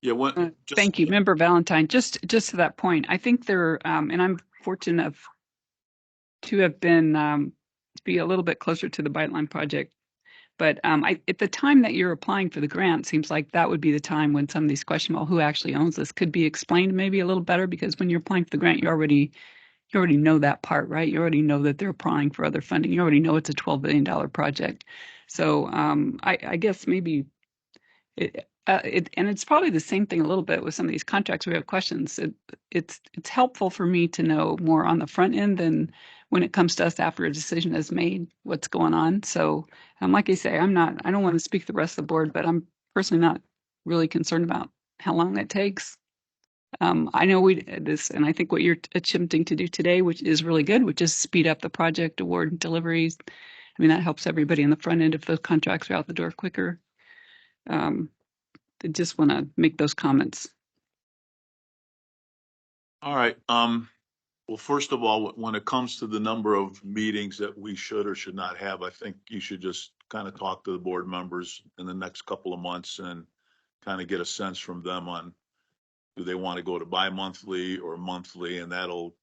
Yeah, thank you, Member Valentine. Just to that point, I think and I'm fortunate to have been be a little bit closer to the Brightline project. But at the time that you're applying for the grant, seems like that would be the time when some of these questions, well, who actually owns this, could be explained maybe a little better, because when you're applying for the grant, you already know that part, right? You already know that they're applying for other funding. You already know it's a $12 billion project. So I guess maybe and it's probably the same thing a little bit with some of these contracts. We have questions. It's helpful for me to know more on the front end than when it comes to us after a decision is made, what's going on. So, like I say, I don't want to speak for the rest of the board, but I'm personally not really concerned about how long that takes. I know and I think what you're attempting to do today, which is really good, which is speed up the project award and deliveries. I mean, that helps everybody on the front end if those contracts are out the door quicker. I just want to make those comments. All right. Well, first of all, when it comes to the number of meetings that we should or should not have, I think you should just kind of talk to the board members in the next couple of months and kind of get a sense from them on, do they want to go to bi-monthly or monthly? And that'll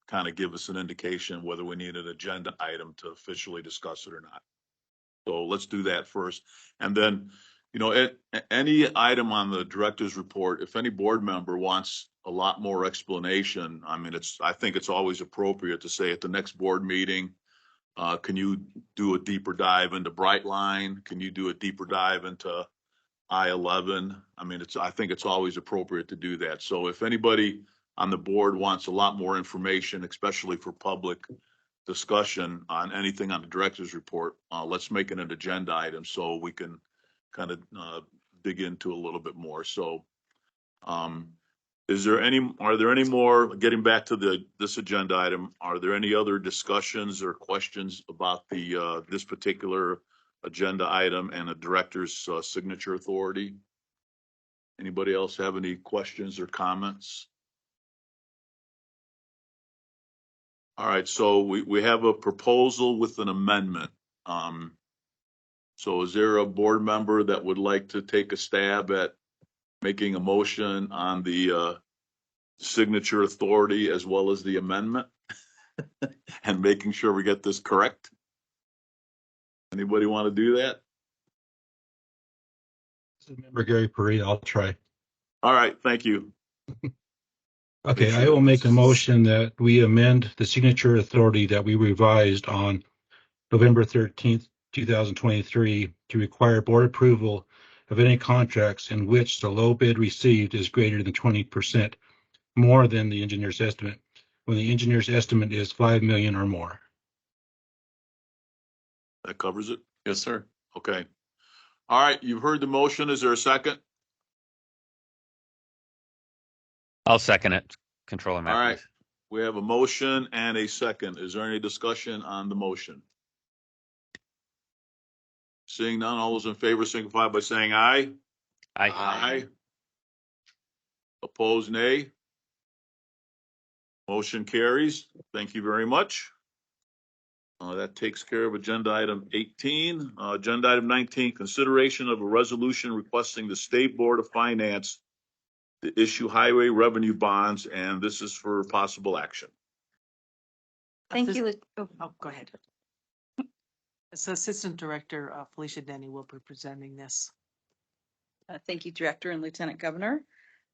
kind of give us an indication whether we need an agenda item to officially discuss it or not. So let's do that first. And then, any item on the director's report, if any board member wants a lot more explanation. I mean, I think it's always appropriate to say at the next board meeting, can you do a deeper dive into Brightline? Can you do a deeper dive into I-11? I mean, I think it's always appropriate to do that. So if anybody on the board wants a lot more information, especially for public discussion on anything on the director's report, let's make it an agenda item so we can kind of dig into a little bit more. So are there any more, getting back to this agenda item, are there any other discussions or questions about this particular agenda item and a director's signature authority? Anybody else have any questions or comments? All right, so we have a proposal with an amendment. So is there a board member that would like to take a stab at making a motion on the signature authority as well as the amendment and making sure we get this correct? Anybody want to do that? This is Member Gary Perea. I'll try. All right, thank you. Okay, I will make a motion that we amend the signature authority that we revised on November 13th, 2023 to require board approval of any contracts in which the low bid received is greater than 20% more than the engineer's estimate, when the engineer's estimate is 5 million or more. That covers it? Yes, sir. Okay. All right, you've heard the motion. Is there a second? I'll second it, Controller All Matthews. right, we have a motion and a second. Is there any discussion on the motion? Seeing none, all those in favor signify by saying aye. Aye. Aye. Opposed, nay. Motion carries. Thank you very much. That takes care of agenda item 18. Agenda item 19, consideration of a resolution requesting the State Board of Finance to issue highway revenue bonds, and this is for possible action. Thank you. Oh, go ahead. So Assistant Director Felicia Denny will be presenting this. Thank you, Director and Lieutenant Governor.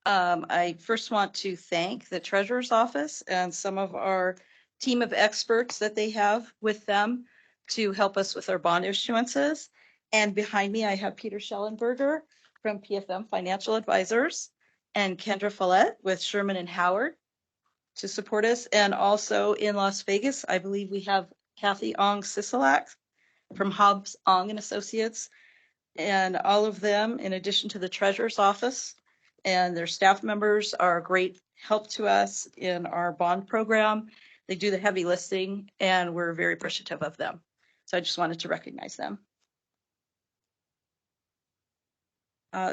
I first want to thank the Treasurer's Office and some of our team of experts that they have with them to help us with our bond issuances. And behind me, I have Peter Schellenberger from PFM Financial Advisors and Kendra Follett with Sherman and Howard to support us. And also in Las Vegas, I believe we have Kathy Ong Sisolak from Hobbs Ong and Associates, and all of them, in addition to the Treasurer's Office and their staff members, are a great help to us in our bond program. They do the heavy lifting, and we're very appreciative of them. So I just wanted to recognize them.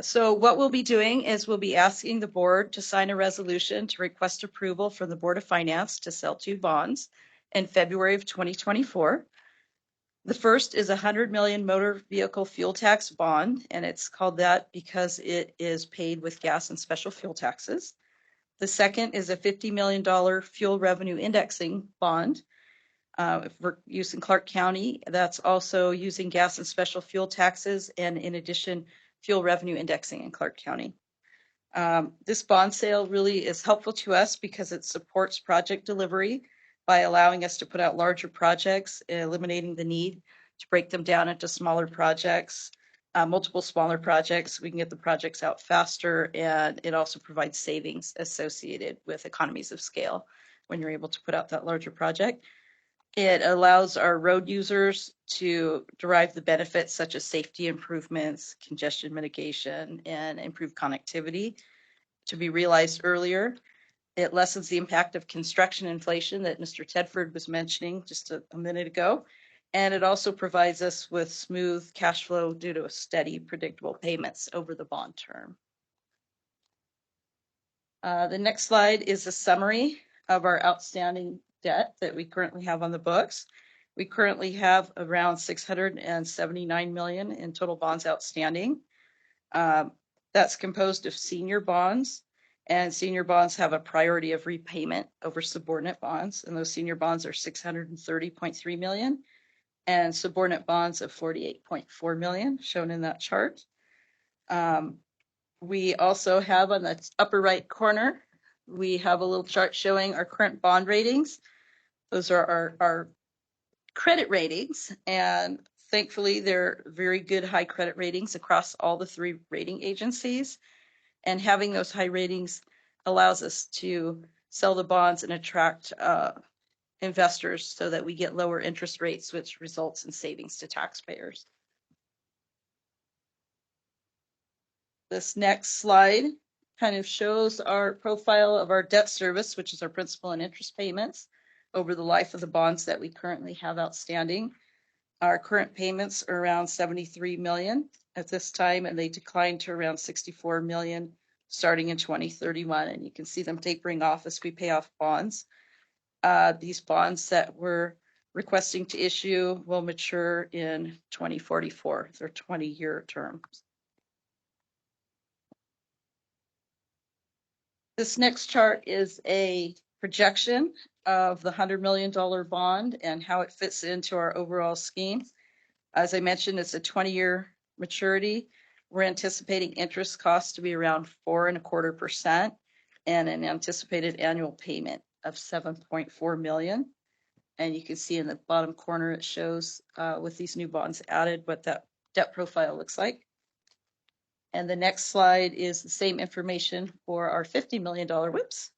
So what we'll be doing is we'll be asking the board to sign a resolution to request approval from the Board of Finance to sell 2 bonds in February of 2024. The first is a 100 million motor vehicle fuel tax bond, and it's called that because it is paid with gas and special fuel taxes. The second is a $50 million fuel revenue indexing bond. For use in Clark County, that's also using gas and special fuel taxes, and in addition, fuel revenue indexing in Clark County. This bond sale really is helpful to us because it supports project delivery by allowing us to put out larger projects, eliminating the need to break them down into smaller projects, multiple smaller projects. We can get the projects out faster, and it also provides savings associated with economies of scale when you're able to put out that larger project. It allows our road users to derive the benefits such as safety improvements, congestion mitigation, and improved connectivity to be realized earlier. It lessens the impact of construction inflation that Mr. Tedford was mentioning just a minute ago. And it also provides us with smooth cash flow due to steady, predictable payments over the bond term. The next slide is a summary of our outstanding debt that we currently have on the books. We currently have around 679 million in total bonds outstanding. That's composed of senior bonds, and senior bonds have a priority of repayment over subordinate bonds, and those senior bonds are 630.3 million, and subordinate bonds of 48.4 million, shown in that chart. We also have on the upper right corner we have a little chart showing our current bond ratings. Those are our credit ratings, and thankfully they're very good high credit ratings across all the three rating agencies. And having those high ratings allows us to sell the bonds and attract investors so that we get lower interest rates, which results in savings to taxpayers. This next slide kind of shows our profile of our debt service, which is our principal and interest payments over the life of the bonds that we currently have outstanding. Our current payments are around 73 million at this time, and they declined to around 64 million starting in 2031. And you can see them tapering off as we pay off bonds. These bonds that we're requesting to issue will mature in 2044. They're 20-year terms. This next chart is a projection of the $100 million bond and how it fits into our overall scheme. As I mentioned, it's a 20-year maturity. We're anticipating interest costs to be around 4.25% and an anticipated annual payment of 7.4 million. And you can see in the bottom corner, it shows with these new bonds added what that debt profile looks like. And the next slide is the same information for our $50 million, whoops,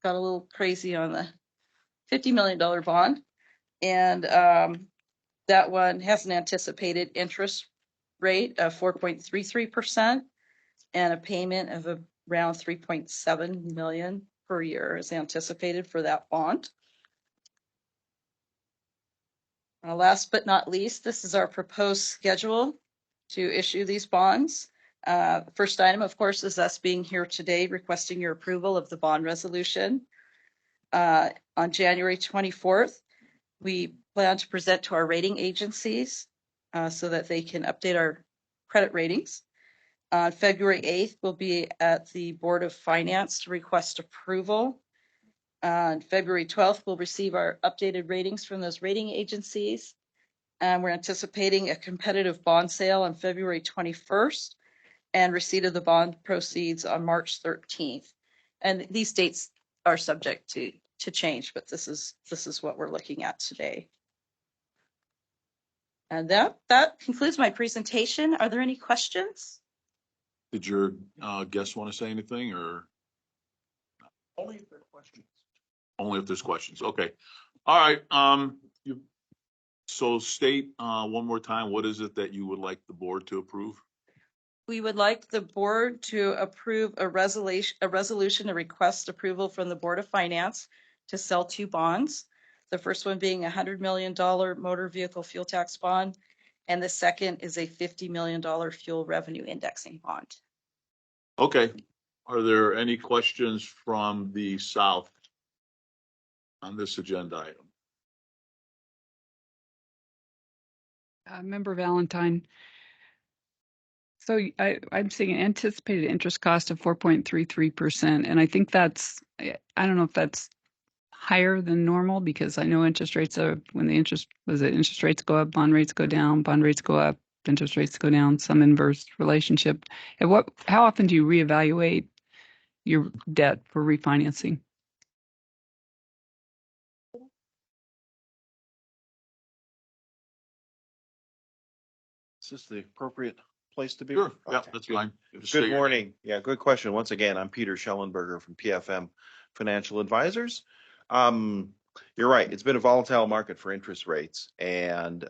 got a little crazy on the $50 million bond. And that one has an anticipated interest rate of 4.33% and a payment of around 3.7 million per year is anticipated for that bond. Last but not least, this is our proposed schedule to issue these bonds. First item, of course, is us being here today requesting your approval of the bond resolution. On January 24th, we plan to present to our rating agencies so that they can update our credit ratings. On February 8th, we'll be at the Board of Finance to request approval. On February 12th, we'll receive our updated ratings from those rating agencies. And we're anticipating a competitive bond sale on February 21st and receipt of the bond proceeds on March 13th. And these dates are subject to change, but this is what we're looking at today. And that concludes my presentation. Are there any questions? Did your guests want to say anything, or? Only if there's questions. Only if there's questions. Okay. All right. So state one more time, what is it that you would like the board to approve? We would like the board to approve a resolution to request approval from the Board of Finance to sell two bonds. The first one being a $100 million motor vehicle fuel tax bond, and the second is a $50 million fuel revenue indexing bond. Okay. Are there any questions from the South on this agenda item? Member Valentine. So I'm seeing an anticipated interest cost of 4.33%. And I think I don't know if that's higher than normal, because I know interest rates are, when the interest rates go up, bond rates go down, bond rates go up, interest rates go down, some inverse relationship. And how often do you reevaluate your debt for refinancing? Is this the appropriate place to be? Sure. Yeah, Okay. that's fine. Good morning. Yeah, good question. Once again, I'm Peter Schellenberger from PFM Financial Advisors. You're right. It's been a volatile market for interest rates. And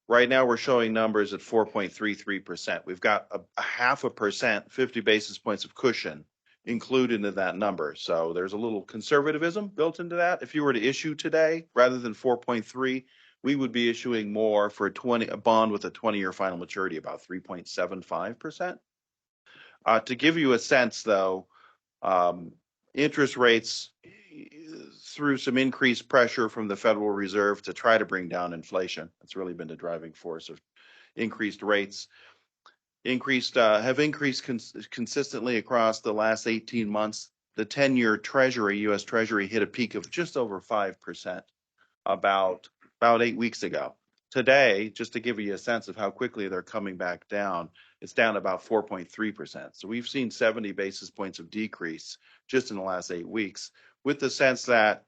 right now we're showing numbers at 4.33%. We've got a 0.5%, 50 basis points of cushion included in that number. So there's a little conservatism built into that. If you were to issue today, rather than 4.3, we would be issuing more for a bond with a 20-year final maturity, about 3.75%. To give you a sense, though, interest rates, through some increased pressure from the Federal Reserve to try to bring down inflation, that's really been the driving force of increased rates, have increased consistently across the last 18 months. The 10-year Treasury, U.S. Treasury, hit a peak of just over 5% about 8 weeks ago. today, just to give you a sense of how quickly they're coming back down, it's down about 4.3%. So we've seen 70 basis points of decrease just in the last 8 weeks, with the sense that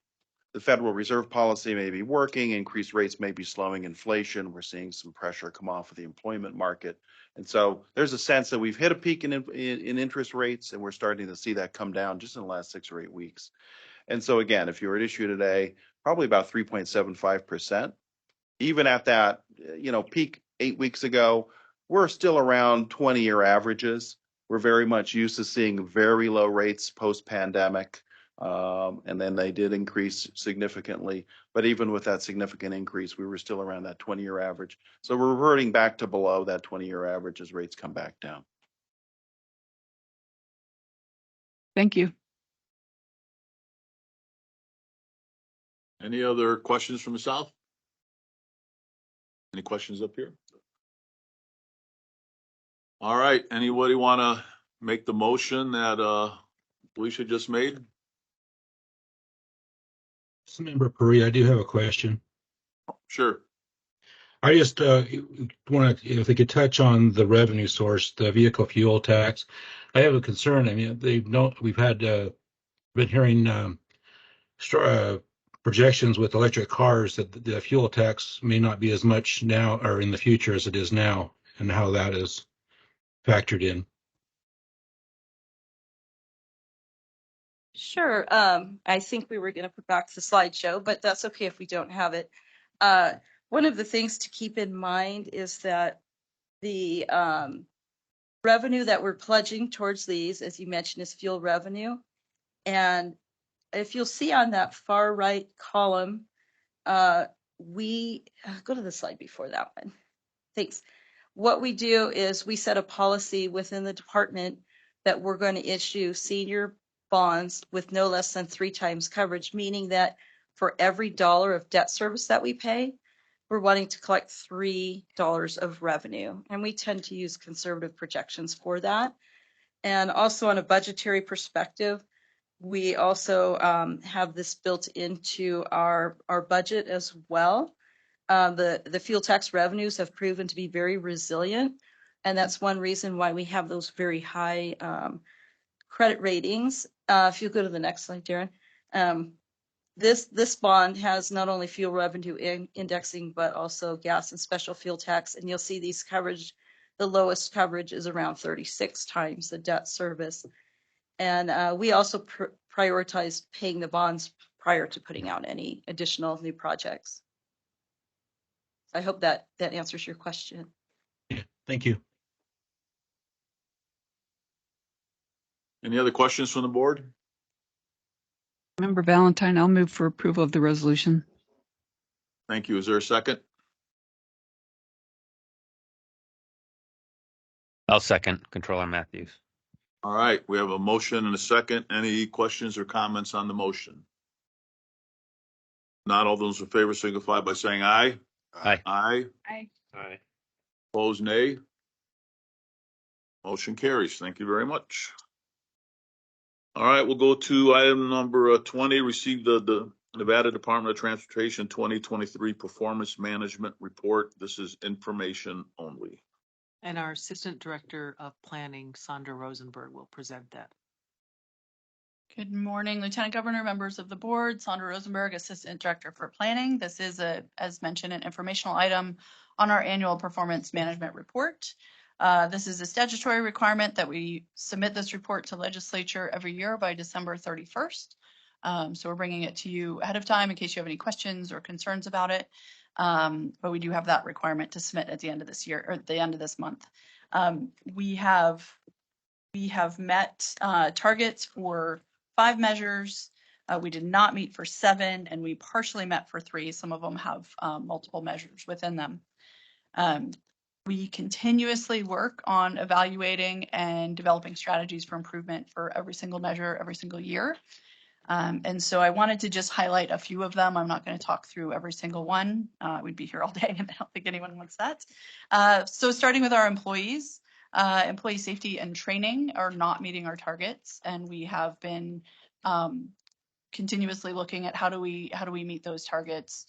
the Federal Reserve policy may be working, increased rates may be slowing inflation. We're seeing some pressure come off of the employment market. And so there's a sense that we've hit a peak in interest rates, and we're starting to see that come down just in the last 6 or 8 weeks. And so again, if you were at issue today, probably about 3.75%. Even at that, peak 8 weeks ago, we're still around 20-year averages. We're very much used to seeing very low rates post-pandemic. And then they did increase significantly. But even with that significant increase, we were still around that 20-year average. So we're reverting back to below that 20-year average as rates come back down. Thank you. Any other questions from the South? Any questions up here? All right. Anybody want to make the motion that Felicia just made? Member Puri, I do have a question. Sure. I just want to, if they could touch on the revenue source, the vehicle fuel tax. I have a concern. I mean, we've had been hearing projections with electric cars that the fuel tax may not be as much now or in the future as it is now, and how that is factored in. Sure. I think we were going to put back the slideshow, but that's okay if we don't have it. One of the things to keep in mind is that the revenue that we're pledging towards these, as you mentioned, is fuel revenue. And if you'll see on that far right column, we go to the slide before that one. Thanks. What we do is we set a policy within the department that we're going to issue senior bonds with no less than 3 times coverage, meaning that for every dollar of debt service that we pay, we're wanting to collect $3 of revenue. And we tend to use conservative projections for that. And also on a budgetary perspective, we also have this built into our budget as well. The fuel tax revenues have proven to be very resilient. And that's one reason why we have those very high credit ratings. If you go to the next slide, Darren, this bond has not only fuel revenue indexing, but also gas and special fuel tax. And you'll see these coverage, the lowest coverage is around 36 times the debt service. And we also prioritize paying the bonds prior to putting out any additional new projects. I hope that answers your question. Yeah, thank you. Any other questions from the board? Member Valentine, I'll move for approval of the resolution. Thank you. Is there a second? I'll second, Controller Matthews. All right. We have a motion and a second. Any questions or comments on the motion? Not all those in favor signify by saying aye. Aye. Aye. Aye. Aye. Opposed, nay. Motion carries. Thank you very much. All right, we'll go to item number 20, receive the Nevada Department of Transportation 2023 Performance Management Report. This is information only. And our Assistant Director of Planning, Sandra Rosenberg, will present that. Good morning, Lieutenant Governor, members of the board. Sandra Rosenberg, Assistant Director for Planning. This is, as mentioned, an informational item on our annual performance management report. This is a statutory requirement that we submit this report to legislature every year by December 31st. So we're bringing it to you ahead of time in case you have any questions or concerns about it. But we do have that requirement to submit at the end of this year or at the end of this month. We have met targets for 5 measures. We did not meet for 7, and we partially met for 3. Some of them have multiple measures within them. We continuously work on evaluating and developing strategies for improvement for every single measure, every single year. And so I wanted to just highlight a few of them. I'm not going to talk through every single one. We'd be here all day, and I don't think anyone wants that. So starting with our employees, employee safety and training are not meeting our targets, and we have been continuously looking at how do we meet those targets.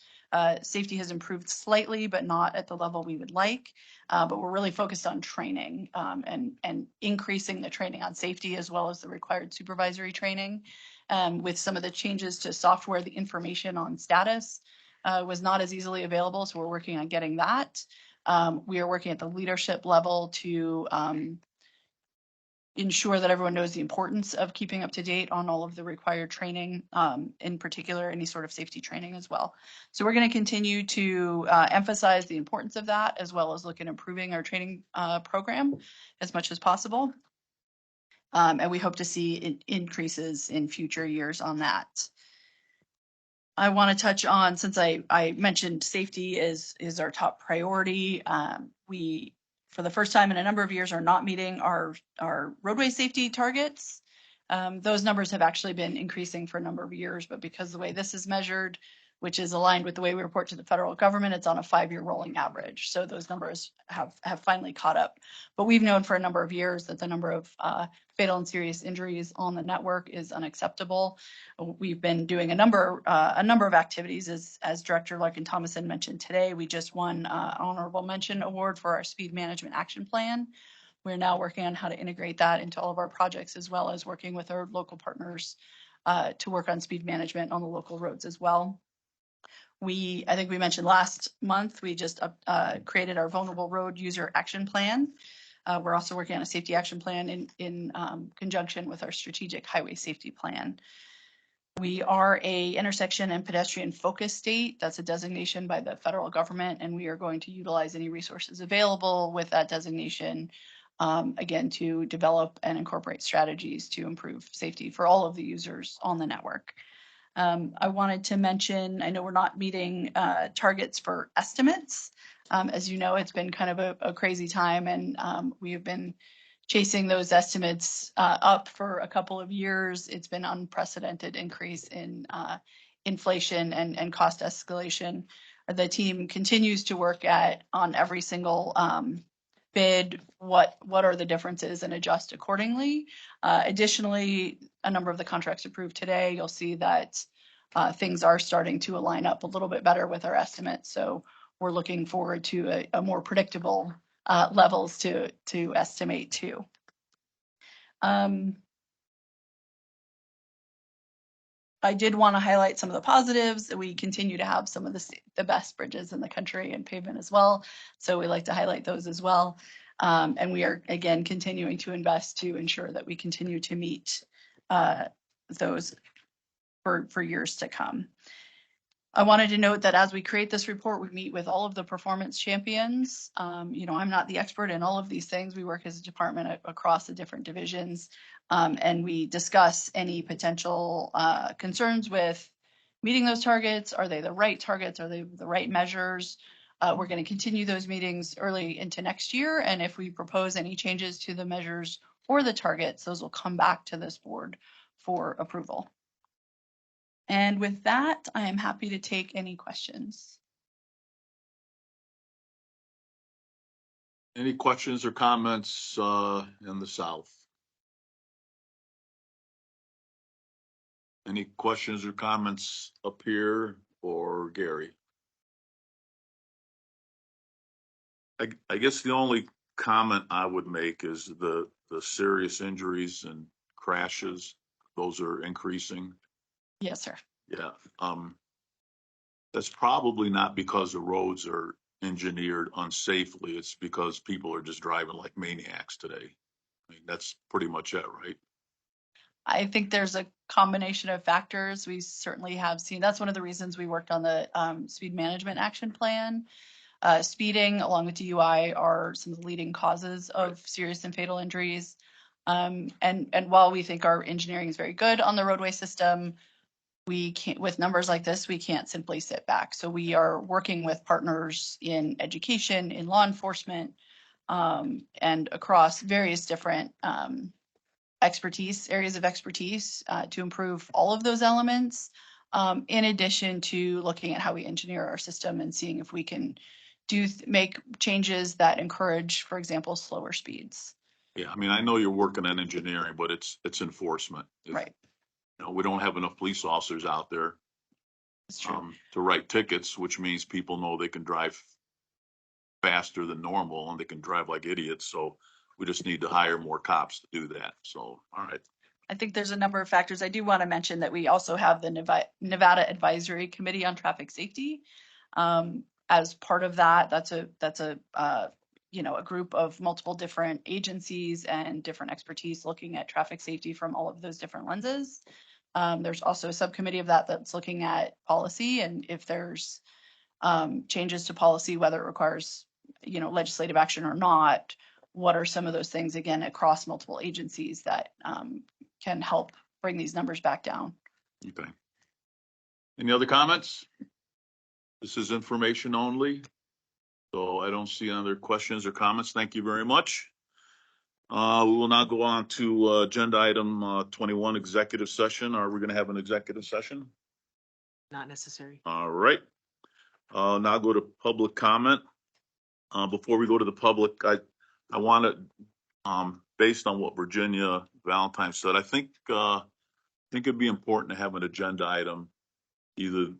Safety has improved slightly, but not at the level we would like. But we're really focused on training and increasing the training on safety as well as the required supervisory training. With some of the changes to software, the information on status was not as easily available, so we're working on getting that. We are working at the leadership level to ensure that everyone knows the importance of keeping up to date on all of the required training, in particular, any sort of safety training as well. So we're going to continue to emphasize the importance of that, as well as look at improving our training program as much as possible. And we hope to see increases in future years on that. I want to touch on, since I mentioned safety is our top priority. We, for the first time in a number of years, are not meeting our roadway safety targets. Those numbers have actually been increasing for a number of years, but because the way this is measured, which is aligned with the way we report to the federal government, it's on a 5-year rolling average. So those numbers have finally caught up. But we've known for a number of years that the number of fatal and serious injuries on the network is unacceptable. We've been doing a number of activities, as Director Larkin Thomason mentioned today. We just won an honorable mention award for our speed management action plan. We're now working on how to integrate that into all of our projects, as well as working with our local partners to work on speed management on the local roads as well. I think we mentioned last month, we just created our vulnerable road user action plan. We're also working on a safety action plan in conjunction with our strategic highway safety plan. We are a intersection and pedestrian focus state. That's a designation by the federal government, and we are going to utilize any resources available with that designation, again, to develop and incorporate strategies to improve safety for all of the users on the network. I wanted to mention, I know we're not meeting targets for estimates. As you know, it's been kind of a crazy time, and we have been chasing those estimates up for a couple of years. It's been unprecedented increase in inflation and cost escalation. The team continues to work on every single bid, what are the differences, and adjust accordingly. Additionally, a number of the contracts approved today, you'll see that things are starting to align up a little bit better with our estimates. So we're looking forward to a more predictable levels to estimate too. I did want to highlight some of the positives. We continue to have some of the best bridges in the country and pavement as well. So we like to highlight those as well. And we are, again, continuing to invest to ensure that we continue to meet those for years to come. I wanted to note that as we create this report, we meet with all of the performance champions. I'm not the expert in all of these things. We work as a department across the different divisions, and we discuss any potential concerns with meeting those targets. Are they the right targets? Are they the right measures? We're going to continue those meetings early into next year, and if we propose any changes to the measures or the targets, those will come back to this board for approval. And with that, I am happy to take any questions. Any questions or comments in the South? Any questions or comments up here or Gary? I guess the only comment I would make is the serious injuries and crashes, those are increasing. Yes, sir. Yeah. That's probably not because the roads are engineered unsafely. It's because people are just driving like maniacs today. I mean, that's pretty much it, right? I think there's a combination of factors. We certainly have seen, that's one of the reasons we worked on the speed management action plan. Speeding along with DUI are some of the leading causes of serious and fatal injuries. And while we think our engineering is very good on the roadway system, we can't, with numbers like this, we can't simply sit back. So we are working with partners in education, in law enforcement, and across various different areas of expertise to improve all of those elements, in addition to looking at how we engineer our system and seeing if we can make changes that encourage, for example, slower speeds. Yeah, I mean, I know you're working on engineering, but it's enforcement. Right. We don't have enough police officers out there. It's true. to write tickets, which means people know they can drive faster than normal and they can drive like idiots. So we just need to hire more cops to do that. So, all right. I think there's a number of factors. I do want to mention that we also have the Nevada Advisory Committee on Traffic Safety. As part of that, that's a a group of multiple different agencies and different expertise looking at traffic safety from all of those different lenses. There's also a subcommittee of that that's looking at policy and if there's changes to policy, whether it requires legislative action or not. What are some of those things again across multiple agencies that can help bring these numbers back down? Okay. Any other comments? This is information only. So I don't see other questions or comments. Thank you very much. We will now go on to agenda item 21, executive session. Are we going to have an executive session? Not necessary. All right. Now go to public comment. Before we go to the public, I want to, based on what Virginia Valentine said, I think it'd be important to have an agenda item, either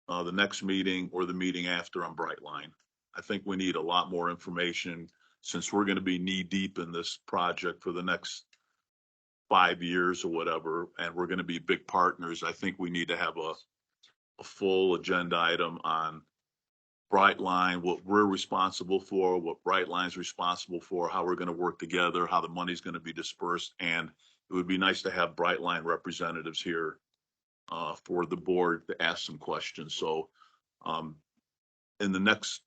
the next meeting or the meeting after on Brightline. I think we need a lot more information since we're going to be knee deep in this project for the next 5 years or whatever, and we're going to be big partners. I think we need to have a full agenda item on Brightline, what we're responsible for, what Brightline's responsible for, how we're going to work together, how the money's going to be dispersed. And it would be nice to have Brightline representatives here for the board to ask some questions. So in the next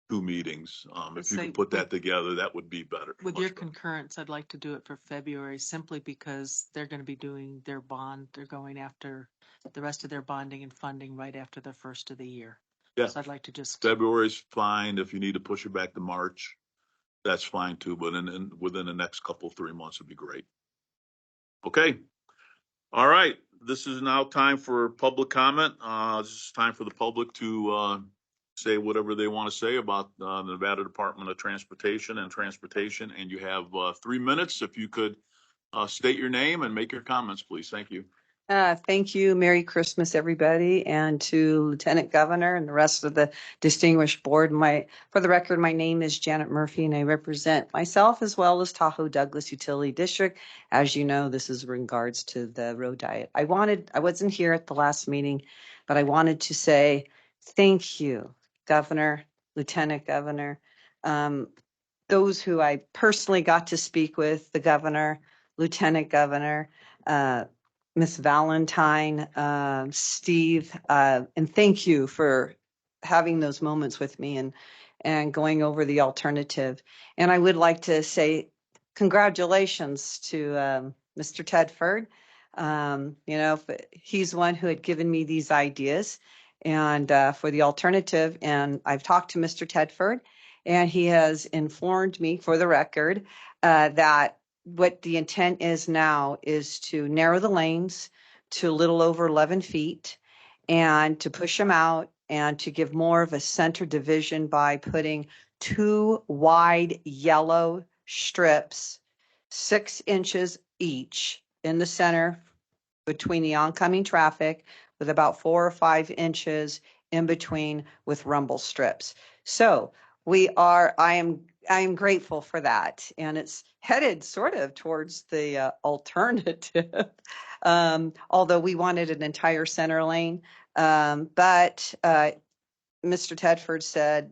2 meetings, if you could put that together, that would be better. With your concurrence, I'd like to do it for February simply because they're going to be doing their bond. They're going after the rest of their bonding and funding right after the first of the year. Yeah. So I'd like to just. February's fine. If you need to push it back to March, that's fine too. But within the next 3 months would be great. Okay. All right. This is now time for public comment. This is time for the public to say whatever they want to say about the Nevada Department of Transportation and transportation. And you have 3 minutes. If you could state your name and make your comments, please. Thank you. Thank you. Merry Christmas, everybody, and to Lieutenant Governor and the rest of the distinguished board. For the record, my name is Janet Murphy, and I represent myself as well as Tahoe Douglas Utility District. As you know, this is in regards to the road diet. I wasn't here at the last meeting, but I wanted to say thank you, Governor, Lieutenant Governor, those who I personally got to speak with, the Governor, Lieutenant Governor, Miss Valentine, Steve, and thank you for having those moments with me and going over the alternative. And I would like to say congratulations to Mr. Tedford. He's one who had given me these ideas and for the alternative. And I've talked to Mr. Tedford, and he has informed me, for the record, that what the intent is now is to narrow the lanes to a little over 11 feet and to push them out and to give more of a center division by putting 2 wide yellow strips, 6 inches each in the center between the oncoming traffic, with about 4 or 5 inches in between with rumble strips. So I am grateful for that. And it's headed sort of towards the alternative, although we wanted an entire center lane. But Mr. Tedford said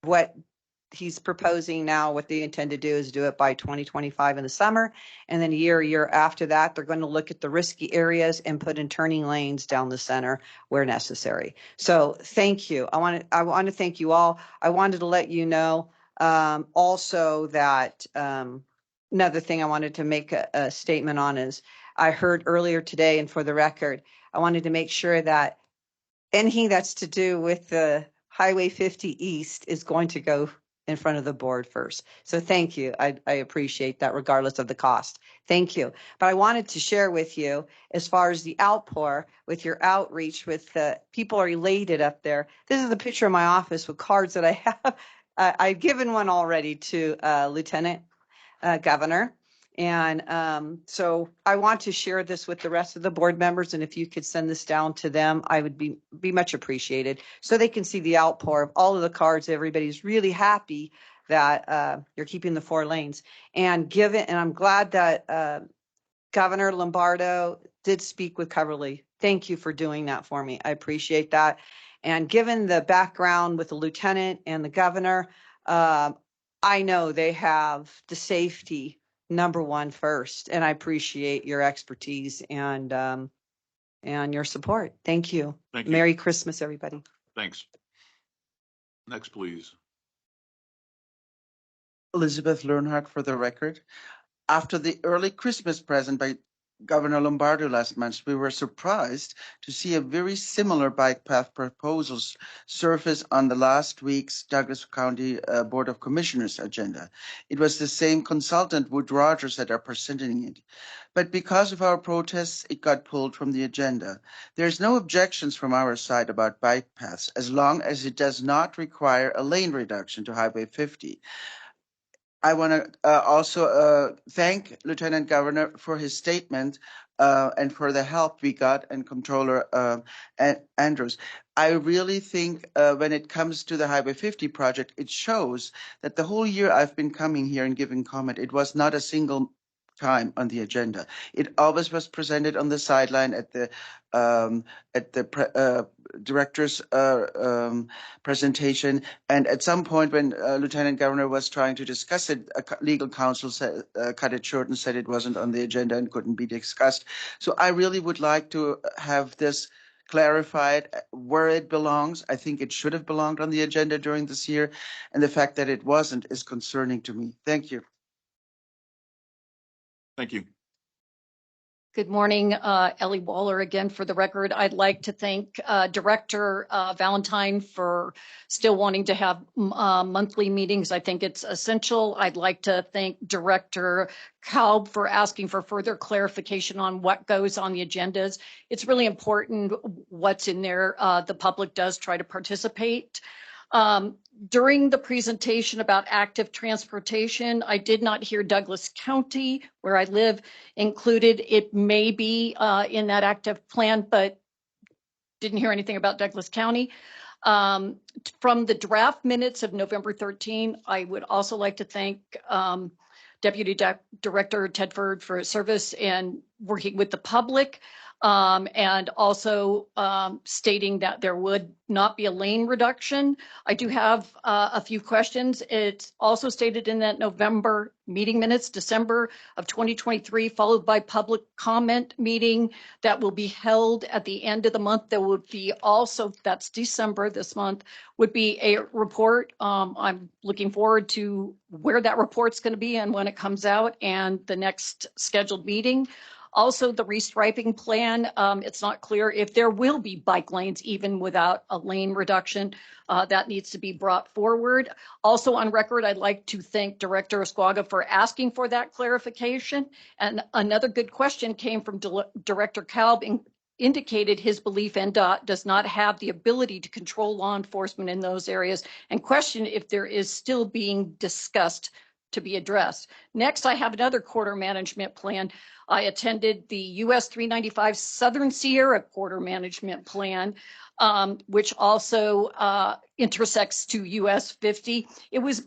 what he's proposing now, what they intend to do is do it by 2025 in the summer. And then a year after that, they're going to look at the risky areas and put in turning lanes down the center where necessary. So thank you. I want to thank you all. I wanted to let you know also that another thing I wanted to make a statement on is I heard earlier today, and for the record, I wanted to make sure that anything that's to do with the Highway 50 East is going to go in front of the board first. So thank you. I appreciate that regardless of the cost. Thank you. But I wanted to share with you, as far as the outpour with your outreach with the people are elated up there. This is a picture of my office with cards that I have. I've given one already to Lieutenant Governor. And so I want to share this with the rest of the board members. And if you could send this down to them, I would be much appreciated, so they can see the outpour of all of the cars. Everybody's really happy that you're keeping the 4 lanes. And I'm glad that Governor Lombardo did speak with Coverly. Thank you for doing that for me. I appreciate that. And given the background with the lieutenant and the governor, I know they have the safety #1 first, and I appreciate your expertise and your support. Thank you. Thank you. Merry Christmas, everybody. Thanks. Next, please. Elizabeth Learnhardt for the record. After the early Christmas present by Governor Lombardo last month, we were surprised to see a very similar bike path proposals surface on the last week's Douglas County Board of Commissioners agenda. It was the same consultant, Wood Rogers, that are presenting it. But because of our protests, it got pulled from the agenda. There's no objections from our side about bike paths, as long as it does not require a lane reduction to Highway 50. I want to also thank Lieutenant Governor for his statement and for the help we got, and Controller Andrews. I really think when it comes to the Highway 50 project, it shows that the whole year I've been coming here and giving comment, it was not a single time on the agenda. It always was presented on the sideline at the director's presentation, and at some point when Lieutenant Governor was trying to discuss it, legal counsel said, cut it short and said it wasn't on the agenda and couldn't be discussed. So I really would like to have this clarified where it belongs. I think it should have belonged on the agenda during this year, and the fact that it wasn't is concerning to me. Thank you. Thank you. Good morning, Ellie Waller again for the record. I'd like to thank Director Valentine for still wanting to have monthly meetings. I think it's essential. I'd like to thank Director Kalb for asking for further clarification on what goes on the agendas. It's really important what's in there. The public does try to participate. During the presentation about active transportation, I did not hear Douglas County, where I live, included. It may be in that active plan, but didn't hear anything about Douglas County. From the draft minutes of November 13, I would also like to thank Deputy Director Tedford for his service and working with the public. And also stating that there would not be a lane reduction. I do have a few questions. It's also stated in that November meeting minutes, December of 2023, followed by public comment meeting that will be held at the end of the month. There would be also, that's December this month, would be a report. I'm looking forward to where that report's going to be and when it comes out, and the next scheduled meeting. Also, the restriping plan, it's not clear if there will be bike lanes even without a lane reduction. That needs to be brought forward. Also on record, I'd like to thank Director Esquaga for asking for that clarification. And another good question came from Director Kalb, indicated his belief NDOT does not have the ability to control law enforcement in those areas, and questioned if there is still being discussed to be addressed. Next, I have another corridor management plan. I attended the US 395 Southern Sierra Corridor Management Plan, which also intersects to US 50. It was,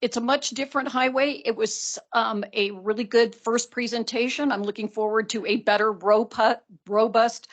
it's a much different highway. It was a really good first presentation. I'm looking forward to a better, robust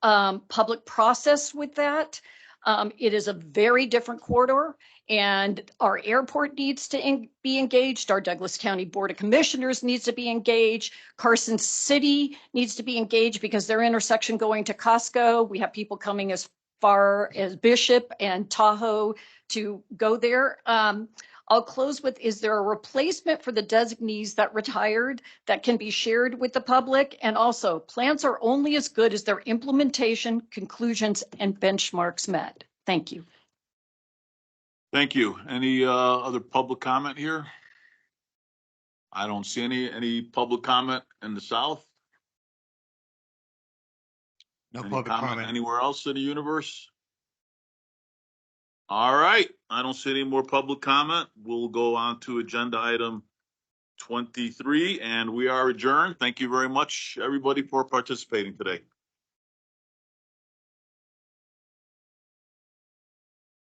public process with that. It is a very different corridor, and our airport needs to be engaged. Our Douglas County Board of Commissioners needs to be engaged. Carson City needs to be engaged because their intersection going to Costco, we have people coming as far as Bishop and Tahoe to go there. I'll close with, is there a replacement for the designees that retired that can be shared with the public? And also, plans are only as good as their implementation, conclusions, and benchmarks met. Thank you. Thank you. Any other public comment here? I don't see any public comment in the South. No Any public comment. anywhere else in the universe? All right. I don't see any more public comment. We'll go on to agenda item 2023, and we are adjourned. Thank you very much, everybody, for participating today.